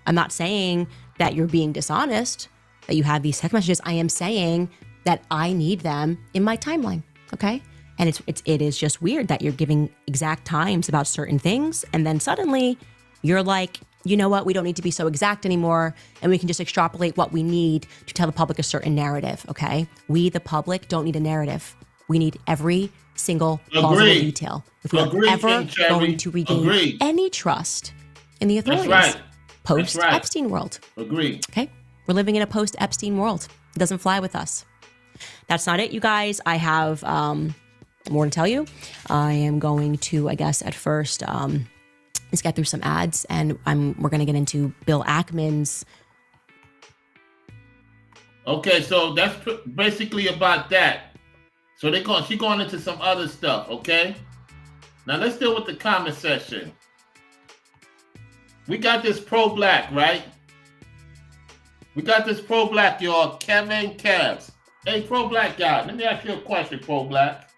I'm not saying that you're being dishonest, that you have these text messages. I am saying that I need them in my timeline. Okay. And it is just weird that you're giving exact times about certain things. And then suddenly you're like, you know what? We don't need to be so exact anymore. And we can just extrapolate what we need to tell the public a certain narrative. Okay. We, the public, don't need a narrative. We need every single plausible detail. If we're ever going to regain any trust in the authorities. Post-Epstein world. Agreed. Okay? We're living in a post-Epstein world. It doesn't fly with us. That's not it, you guys. I have more to tell you. I am going to, I guess, at first, let's get through some ads, and we're going to get into Bill Ackman's. Okay, so that's basically about that. So she's going into some other stuff, okay? Now let's deal with the comment section. We got this pro-black, right? We got this pro-black, y'all, Kevin Cavs. Hey, pro-black guy, let me ask you a question, pro-black.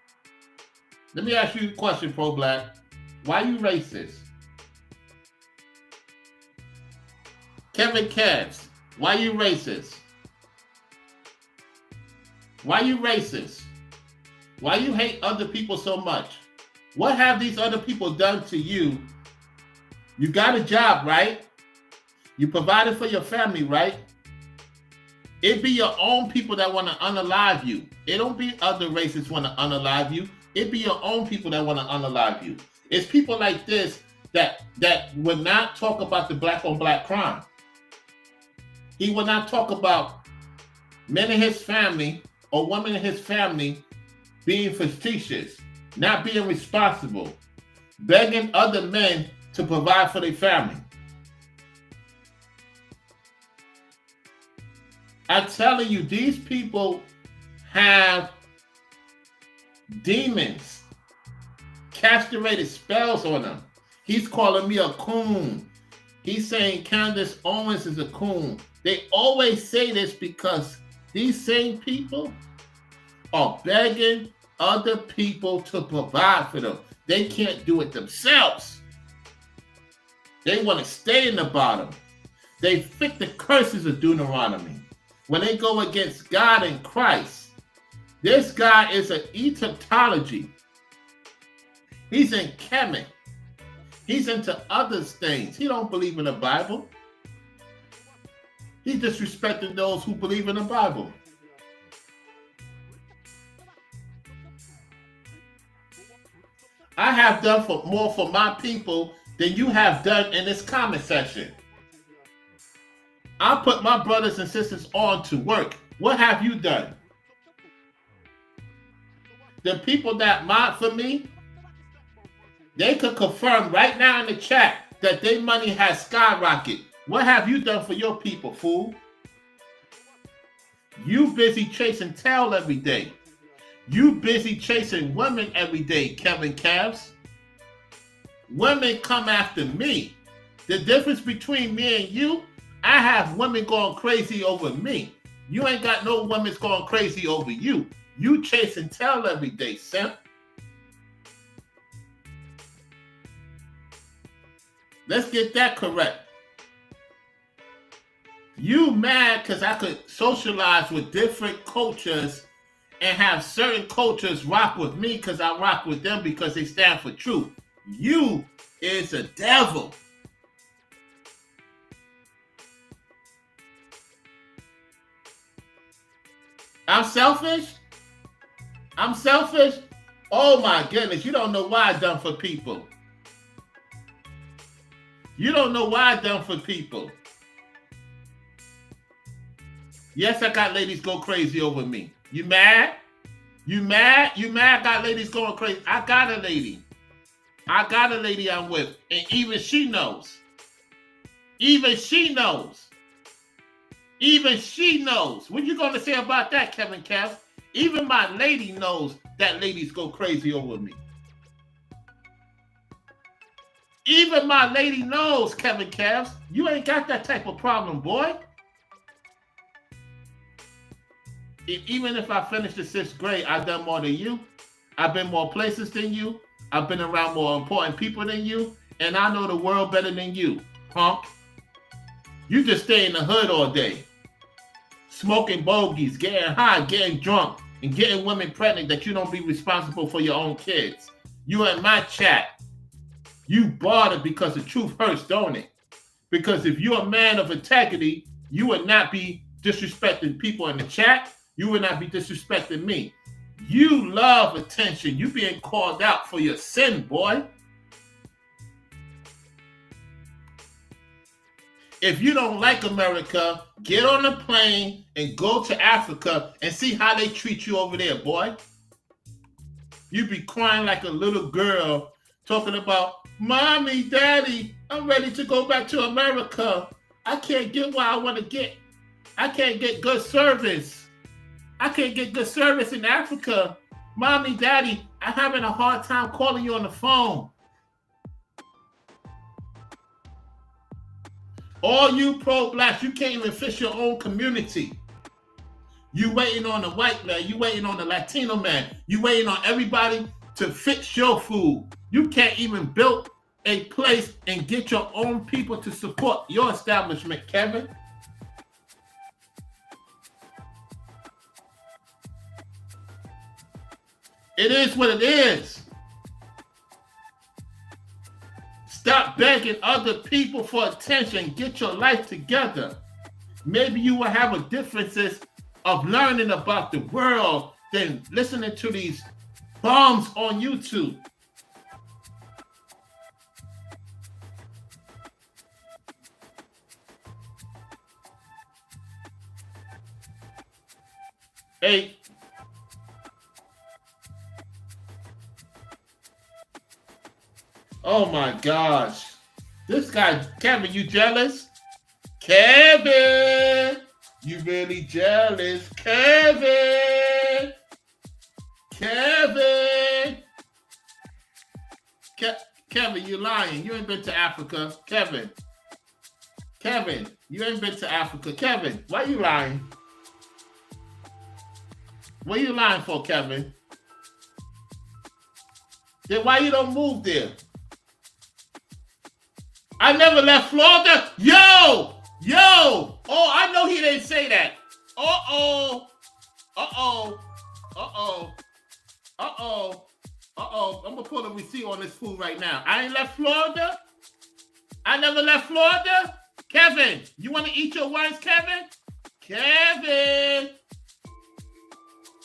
Why you racist? Kevin Cavs, why you racist? Why you racist? Why you hate other people so much? What have these other people done to you? You got a job, right? You provided for your family, right? It be your own people that want to unalive you. It don't be other races want to unalive you. It be your own people that want to unalive you. It's people like this that would not talk about the black on black crime. He will not talk about men in his family or women in his family being facetious, not being responsible, begging other men to provide for their family. I'm telling you, these people have demons, castrated spells on them. He's calling me a coon. He's saying Candace Owens is a coon. They always say this because these same people are begging other people to provide for them. They can't do it themselves. They want to stay in the bottom. They fit the curses of Deuteronomy. When they go against God and Christ, this guy is an Egyptology. He's in Kemet. He's into other things. He don't believe in the Bible. He's disrespecting those who believe in the Bible. I have done more for my people than you have done in this comment section. I put my brothers and sisters on to work. What have you done? The people that mob for me, they could confirm right now in the chat that their money has skyrocketed. What have you done for your people, fool? You busy chasing tail every day. You busy chasing women every day, Kevin Cavs. Women come after me. The difference between me and you, I have women going crazy over me. You ain't got no women going crazy over you. You chasing tail every day, simp. Let's get that correct. You mad because I could socialize with different cultures and have certain cultures rock with me because I rock with them because they stand for truth. You is a devil. I'm selfish? I'm selfish? Oh my goodness, you don't know what I done for people. You don't know what I done for people. Yes, I got ladies go crazy over me. You mad? You mad? You mad? Got ladies going crazy. I got a lady. I got a lady I'm with. And even she knows. Even she knows. Even she knows. What you going to say about that, Kevin Cass? Even my lady knows that ladies go crazy over me. Even my lady knows, Kevin Cass. You ain't got that type of problem, boy. Even if I finished the 6th grade, I've done more than you. I've been more places than you. I've been around more important people than you. And I know the world better than you, punk. You just stay in the hood all day. Smoking bogeys, getting high, getting drunk, and getting women pregnant that you don't be responsible for your own kids. You in my chat. You bothered because the truth hurts, don't it? Because if you're a man of integrity, you would not be disrespecting people in the chat. You would not be disrespecting me. You love attention. You being called out for your sin, boy. If you don't like America, get on a plane and go to Africa and see how they treat you over there, boy. You be crying like a little girl talking about, Mommy, Daddy, I'm ready to go back to America. I can't get what I want to get. I can't get good service. I can't get good service in Africa. Mommy, Daddy, I'm having a hard time calling you on the phone. All you pro-blacks, you can't even fix your own community. You waiting on the white man. You waiting on the Latino man. You waiting on everybody to fix your food. You can't even build a place and get your own people to support your establishment, Kevin. It is what it is. Stop begging other people for attention. Get your life together. Maybe you will have a differences of learning about the world than listening to these bombs on YouTube. Hey. Oh my gosh. This guy, Kevin, you jealous? Kevin! You really jealous? Kevin! Kevin! Kevin, you lying. You ain't been to Africa. Kevin. Kevin, you ain't been to Africa. Kevin, why you lying? What are you lying for, Kevin? Then why you don't move there? I never left Florida. Yo! Yo! Oh, I know he didn't say that. Uh-oh. Uh-oh. Uh-oh. Uh-oh. Uh-oh. I'm going to pull a receipt on this fool right now. I ain't left Florida. I never left Florida. Kevin, you want to eat your words, Kevin? Kevin.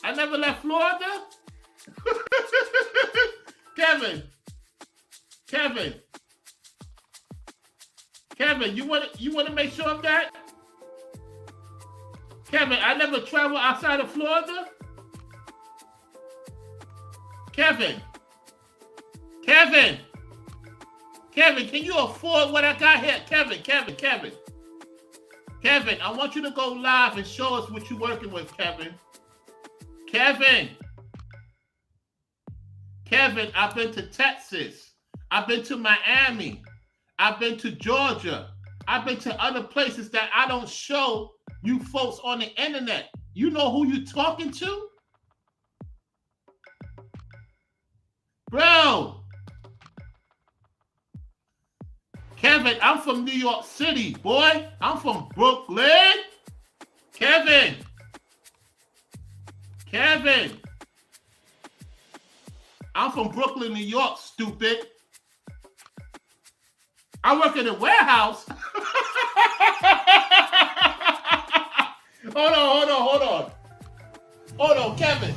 I never left Florida. Kevin. Kevin. Kevin, you want to make sure of that? Kevin, I never traveled outside of Florida. Kevin. Kevin. Kevin, can you afford what I got here? Kevin. Kevin, I want you to go live and show us what you're working with, Kevin. Kevin, I've been to Texas. I've been to Miami. I've been to Georgia. I've been to other places that I don't show you folks on the internet. You know who you're talking to? Bro. Kevin, I'm from New York City, boy. I'm from Brooklyn. Kevin. I'm from Brooklyn, New York, stupid. I work in a warehouse. Hold on, Kevin.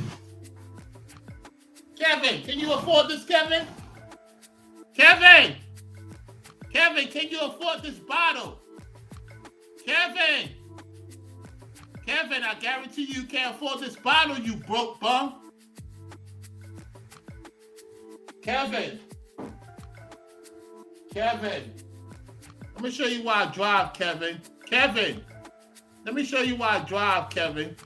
Kevin, can you afford this, Kevin? Kevin, can you afford this bottle? Kevin, I guarantee you can't afford this bottle, you broke bum. Kevin, let me show you why I drive, Kevin. Let me show you why I drive, Kevin.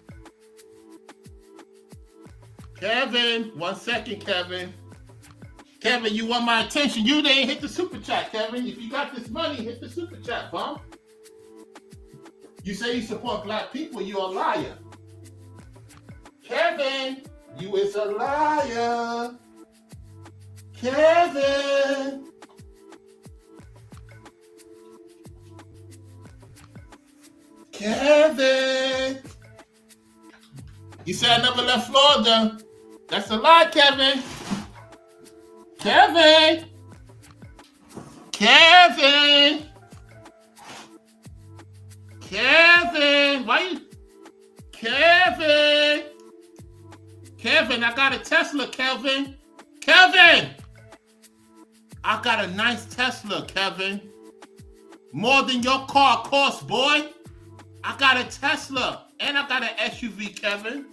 One second, Kevin. Kevin, you want my attention. You didn't hit the super chat, Kevin. If you got this money, hit the super chat, bum. You say you support black people, you're a liar. Kevin, you is a liar. Kevin. You said I never left Florida. That's a lie, Kevin. Kevin, why you? Kevin, I got a Tesla, Kevin. I got a nice Tesla, Kevin. More than your car costs, boy. I got a Tesla and I got an SUV, Kevin.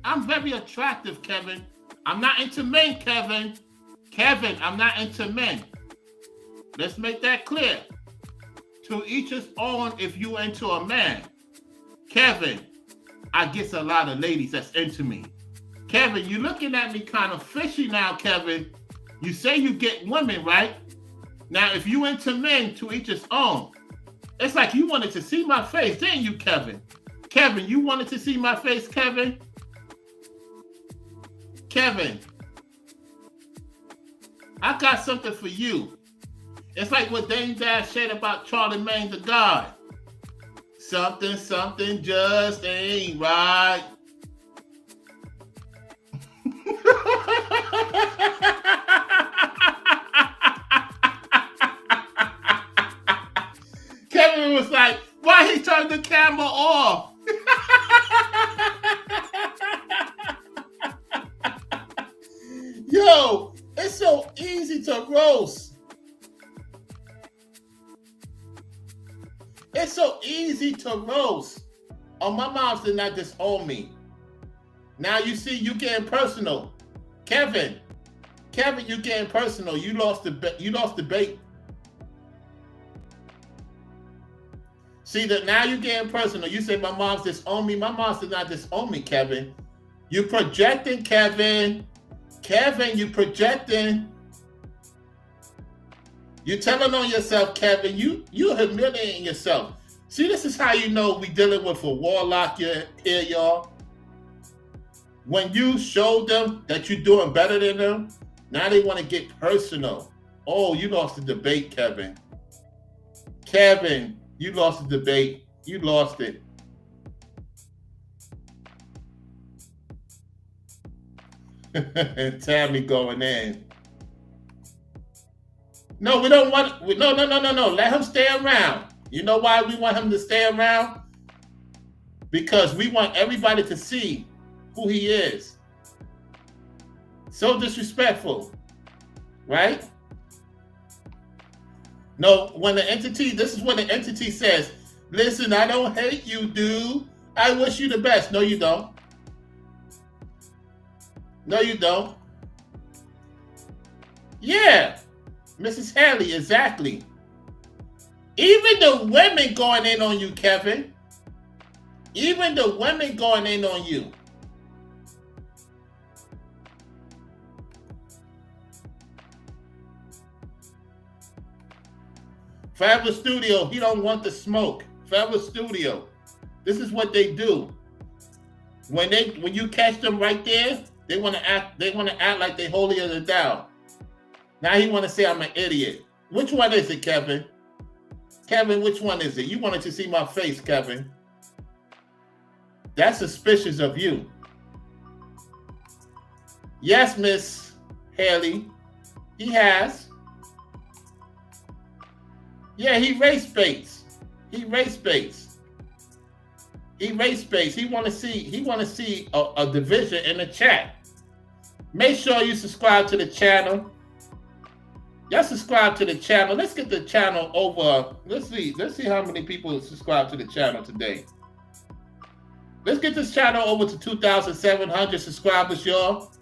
I'm very attractive, Kevin. I'm not into men, Kevin. I'm not into men. Let's make that clear. To each his own if you into a man. Kevin, I get a lot of ladies that's into me. Kevin, you looking at me kind of fishy now, Kevin. You say you get women, right? Now, if you into men, to each his own. It's like you wanted to see my face, didn't you, Kevin? You wanted to see my face, Kevin? I got something for you. It's like what Dame Dash said about Charlemagne the God. Something just ain't right. Kevin was like, why he turned the camera off? Yo, it's so easy to roast. Oh, my mom's did not disown me. Now you see, you getting personal. Kevin, you getting personal. You lost the debate. See that now you getting personal. You say my mom's disowned me. My mom's did not disown me, Kevin. You projecting, Kevin. You projecting. You telling on yourself, Kevin. You humiliating yourself. See, this is how you know we dealing with a warlock here, y'all. When you show them that you're doing better than them, now they want to get personal. Oh, you lost the debate, Kevin. You lost the debate. You lost it. And Tammy going in. No, we don't want. No. Let him stay around. You know why we want him to stay around? Because we want everybody to see who he is. So disrespectful, right? No, this is when the entity says, listen, I don't hate you, dude. I wish you the best. No, you don't. Yeah, Mrs. Haley, exactly. Even the women going in on you, Kevin. Even the women going in on you. Forever Studio, he don't want the smoke. Forever Studio, this is what they do. When you catch them right there, they want to act like they holier than thou. Now he want to say I'm an idiot. Which one is it, Kevin? Kevin, which one is it? You wanted to see my face, Kevin. That's suspicious of you. Yes, Miss Haley, he has. Yeah, he race baits. He race baits. He race baits. He want to see a division in the chat. Make sure you subscribe to the channel. Y'all subscribe to the channel. Let's get the channel over. Let's see how many people subscribe to the channel today. Let's get this channel over to 2,700 subscribers, y'all.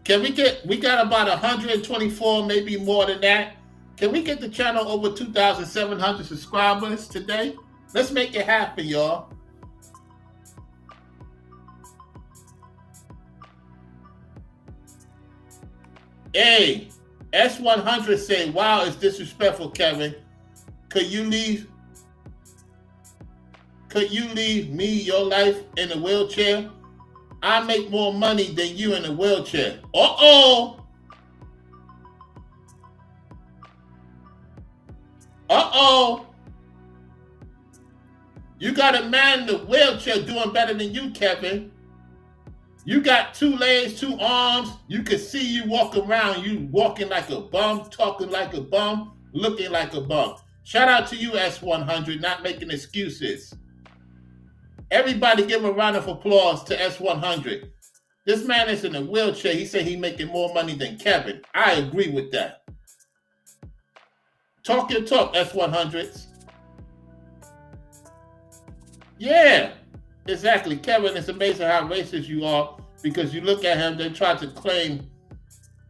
We got about 124, maybe more than that. Can we get the channel over 2,700 subscribers today? Let's make it happen, y'all. Hey, S100 say, wow, it's disrespectful, Kevin. Could you leave me your life in a wheelchair? I make more money than you in a wheelchair. Uh-oh. Uh-oh. You got a man in the wheelchair doing better than you, Kevin. You got 2 legs, 2 arms. You can see you walk around. You walking like a bum, talking like a bum, looking like a bum. Shout out to you, S100, not making excuses. Everybody give a round of applause to S100. This man is in a wheelchair. He said he's making more money than Kevin. I agree with that. Talk your talk, S100s. Yeah, exactly. Kevin, it's amazing how racist you are because you look at him, they tried to claim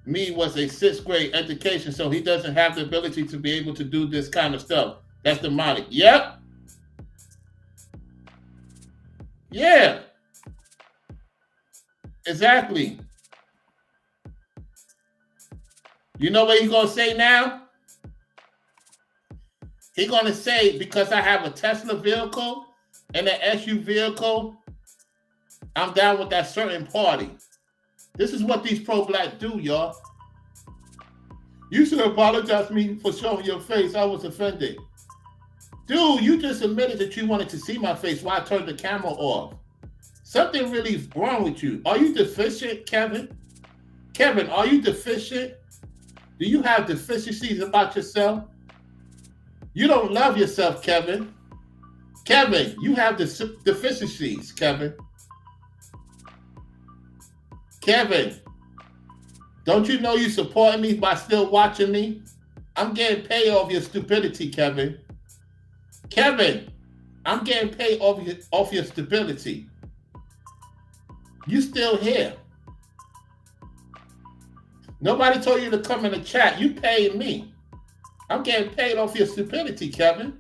me was a 6th grade education, so he doesn't have the ability to be able to do this kind of stuff. That's demonic. Yep. Yeah. Exactly. You know what he's going to say now? He's going to say, because I have a Tesla vehicle and an SU vehicle, I'm down with that certain party. This is what these pro-black do, y'all. You should apologize to me for showing your face. I was offended. Dude, you just admitted that you wanted to see my face while I turned the camera off. Something really is wrong with you. Are you deficient, Kevin? Kevin, are you deficient? Do you have deficiencies about yourself? You don't love yourself, Kevin. Kevin, you have deficiencies, Kevin. Kevin, don't you know you supporting me by still watching me? I'm getting paid off your stupidity, Kevin. Kevin, I'm getting paid off your stability. You still here. Nobody told you to come in the chat. You paid me. I'm getting paid off your stupidity, Kevin.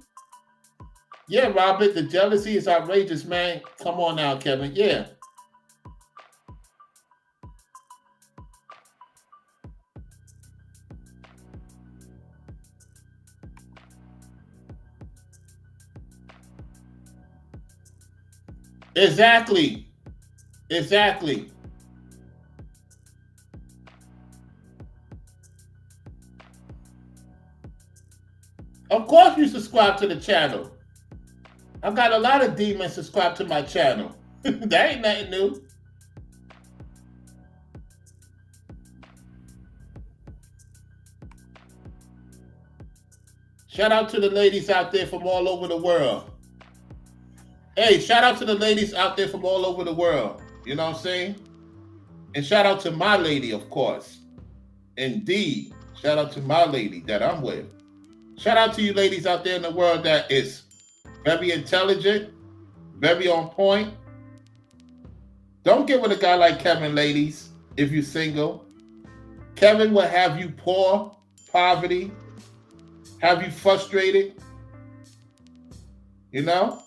Yeah, Robert, the jealousy is outrageous, man. Come on now, Kevin. Yeah. Exactly. Exactly. Of course you subscribe to the channel. I've got a lot of demons subscribed to my channel. That ain't nothing new. Shout out to the ladies out there from all over the world. Hey, shout out to the ladies out there from all over the world. You know what I'm saying? And shout out to my lady, of course. Indeed. Shout out to my lady that I'm with. Shout out to you ladies out there in the world that is very intelligent, very on point. Don't get with a guy like Kevin, ladies, if you're single. Kevin will have you poor, poverty, have you frustrated, you know?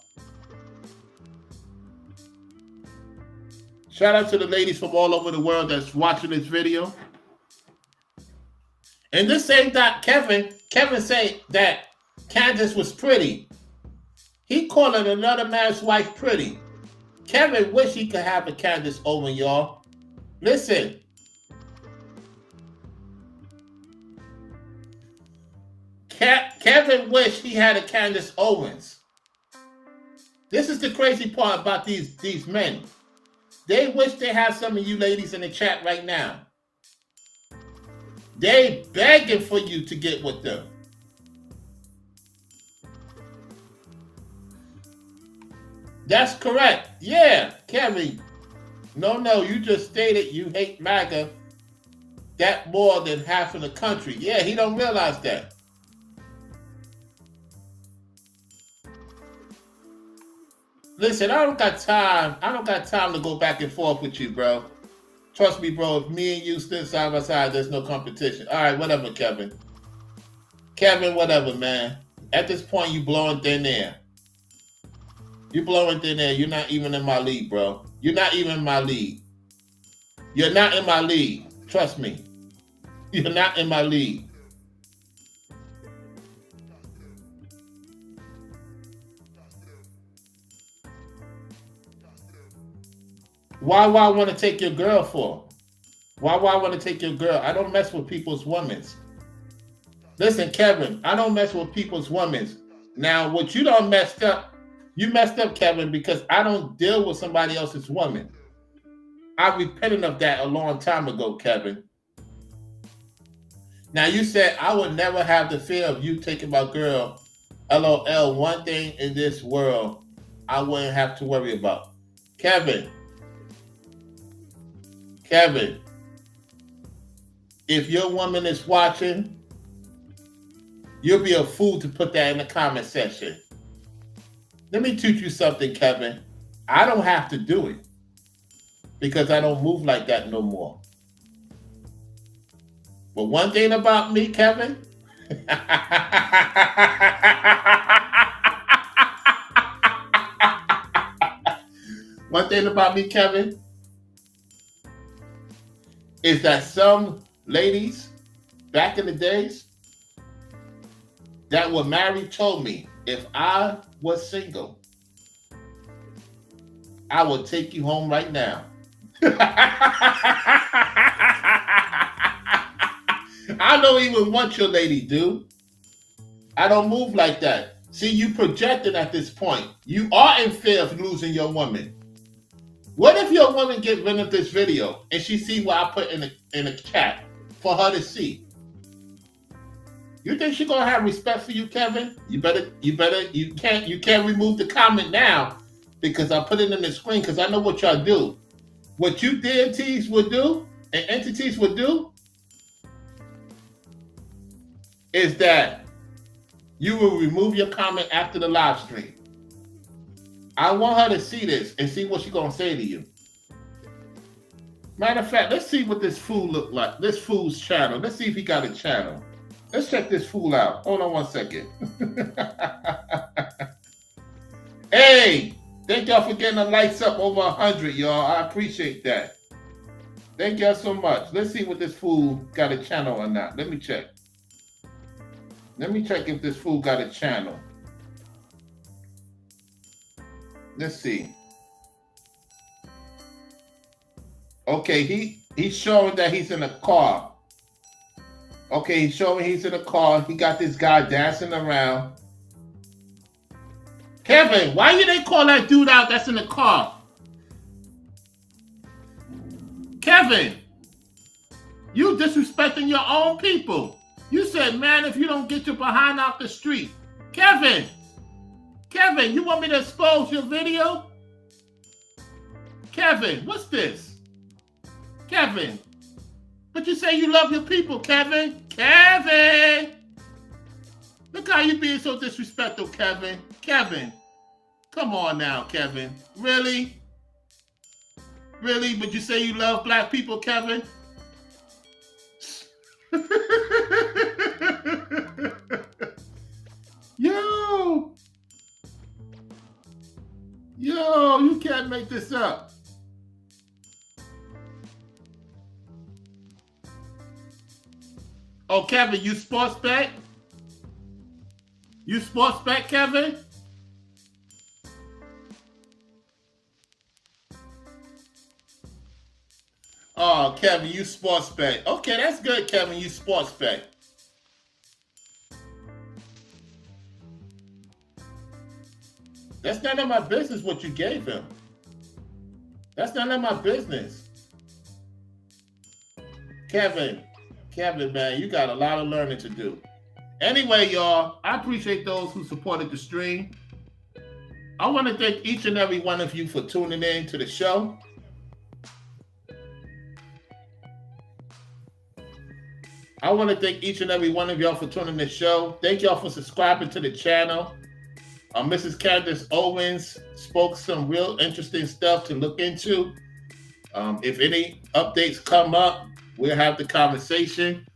Shout out to the ladies from all over the world that's watching this video. And this ain't that Kevin say that Candace was pretty. He calling another man's wife pretty. Kevin wish he could have a Candace Owens, y'all. Listen. Kevin wish he had a Candace Owens. This is the crazy part about these men. They wish they had some of you ladies in the chat right now. They begging for you to get with them. That's correct. Yeah, Kevin. No, you just stated you hate MAGA that more than half of the country. Yeah, he don't realize that. Listen, I don't got time to go back and forth with you, bro. Trust me, bro. If me and you stood side by side, there's no competition. All right, whatever, Kevin. Kevin, whatever, man. At this point, you blowing thin air. You blowing thin air. You're not even in my league, bro. You're not even in my league. You're not in my league. Trust me. You're not in my league. Why I want to take your girl for? Why I want to take your girl? I don't mess with people's women's. Listen, Kevin, I don't mess with people's women's. Now, what you done messed up, you messed up, Kevin, because I don't deal with somebody else's woman. I repented of that a long time ago, Kevin. Now, you said I would never have the fear of you taking my girl. LOL, one thing in this world I wouldn't have to worry about. Kevin, if your woman is watching, you'll be a fool to put that in the comment section. Let me teach you something, Kevin. I don't have to do it because I don't move like that no more. But one thing about me, Kevin, one thing about me, Kevin, is that some ladies back in the days that were married told me if I was single, I would take you home right now. I don't even want your lady, dude. I don't move like that. See, you projecting at this point. You are in fear of losing your woman. What if your woman get rid of this video and she see what I put in the chat for her to see? You think she gonna have respect for you, Kevin? You can't remove the comment now because I put it in the screen because I know what y'all do. What you deities would do and entities would do is that you will remove your comment after the live stream. I want her to see this and see what she's gonna say to you. Matter of fact, let's see what this fool look like. This fool's channel. Let's see if he got a channel. Let's check this fool out. Hold on one second. Hey, thank y'all for getting the likes up over 100, y'all. I appreciate that. Thank y'all so much. Let's see what this fool got a channel or not. Let me check. Let me check if this fool got a channel. Let's see. Okay, he's showing that he's in a car. Okay, he's showing he's in a car. He got this guy dancing around. Kevin, why you didn't call that dude out that's in the car? Kevin, you disrespecting your own people. You said, man, if you don't get your behind off the street. Kevin, you want me to expose your video? Kevin, what's this? Kevin, but you say you love your people, Kevin. Kevin! Look how you being so disrespectful, Kevin. Kevin, come on now, Kevin. Really? Really? But you say you love black people, Kevin? you can't make this up. Oh, Kevin, you sports bet? You sports bet, Kevin? Oh, Kevin, you sports bet. Okay, that's good, Kevin. You sports bet. That's none of my business what you gave him. That's none of my business. Kevin, man, you got a lot of learning to do. Anyway, y'all, I appreciate those who supported the stream. I want to thank each and every one of you for tuning in to the show. I want to thank each and every one of y'all for tuning in the show. Thank y'all for subscribing to the channel. Mrs. Candace Owens spoke some real interesting stuff to look into. If any updates come up, we'll have the conversation.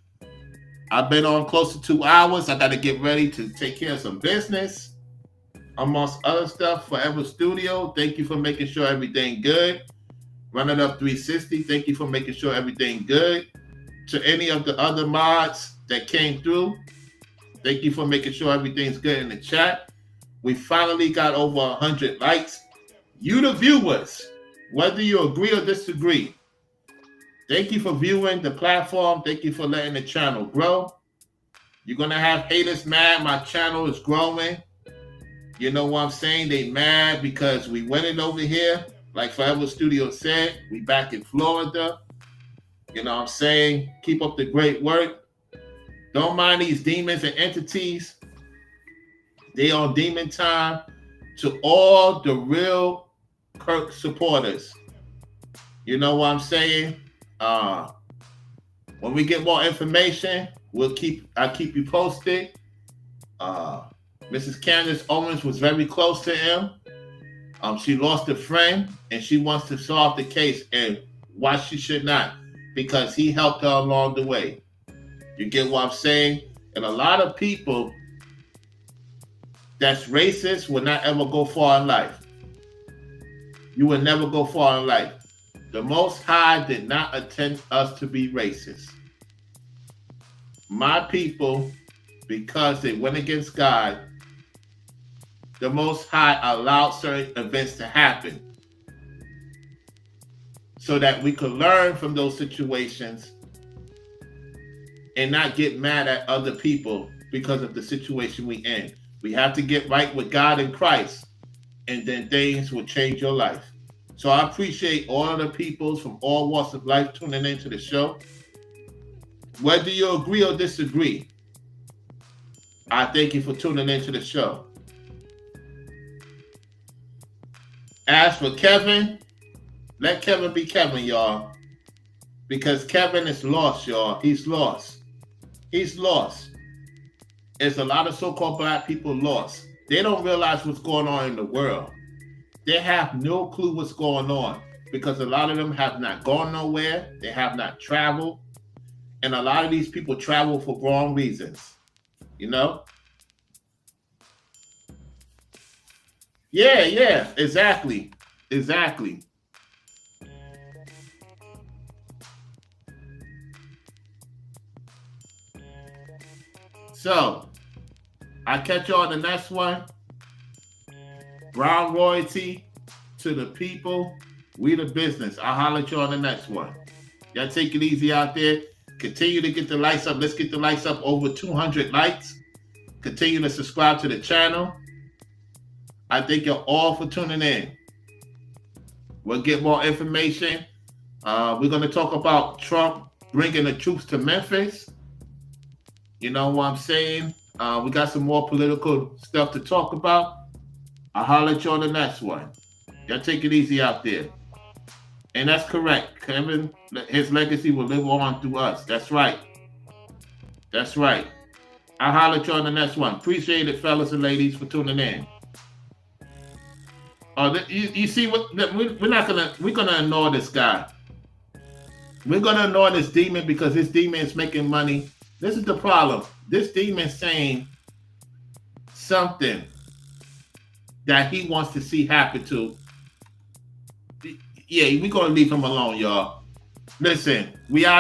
I've been on close to 2 hours. I got to get ready to take care of some business. Amongst other stuff, Forever Studio, thank you for making sure everything good. Run It Up 360, thank you for making sure everything good. To any of the other mods that came through, thank you for making sure everything's good in the chat. We finally got over 100 likes. You the viewers, whether you agree or disagree, thank you for viewing the platform. Thank you for letting the channel grow. You're going to have haters mad. My channel is growing. You know what I'm saying? They mad because we winning over here. Like Forever Studio said, we back in Florida. You know what I'm saying? Keep up the great work. Don't mind these demons and entities. They on demon time. To all the real Kirk supporters. You know what I'm saying? When we get more information, I'll keep you posted. Mrs. Candace Owens was very close to him. She lost a friend and she wants to solve the case, and why she should not, because he helped her along the way. You get what I'm saying? And a lot of people that's racist will not ever go far in life. You will never go far in life. The Most High did not intend us to be racist. My people, because they went against God, the Most High allowed certain events to happen so that we could learn from those situations and not get mad at other people because of the situation we in. We have to get right with God and Christ, and then things will change your life. So I appreciate all of the peoples from all walks of life tuning into the show. Whether you agree or disagree, I thank you for tuning into the show. As for Kevin, let Kevin be Kevin, y'all. Because Kevin is lost, y'all. He's lost. He's lost. There's a lot of so-called black people lost. They don't realize what's going on in the world. They have no clue what's going on because a lot of them have not gone nowhere. They have not traveled. And a lot of these people travel for wrong reasons. You know? Yeah, exactly. So, I'll catch y'all on the next one. Brown royalty to the people. We the business. I'll holler at you on the next one. Y'all take it easy out there. Continue to get the likes up. Let's get the likes up over 200 likes. Continue to subscribe to the channel. I thank you all for tuning in. We'll get more information. We're going to talk about Trump bringing the troops to Memphis. You know what I'm saying? We got some more political stuff to talk about. I'll holler at you on the next one. Y'all take it easy out there. And that's correct. Kevin, his legacy will live on through us. That's right. That's right. I'll holler at you on the next one. Appreciate it, fellas and ladies, for tuning in. You see what we're gonna ignore this guy. We're gonna ignore this demon because this demon is making money. This is the problem. This demon is saying something that he wants to see happen to Yeah, we're gonna leave him alone, y'all. Listen, we out.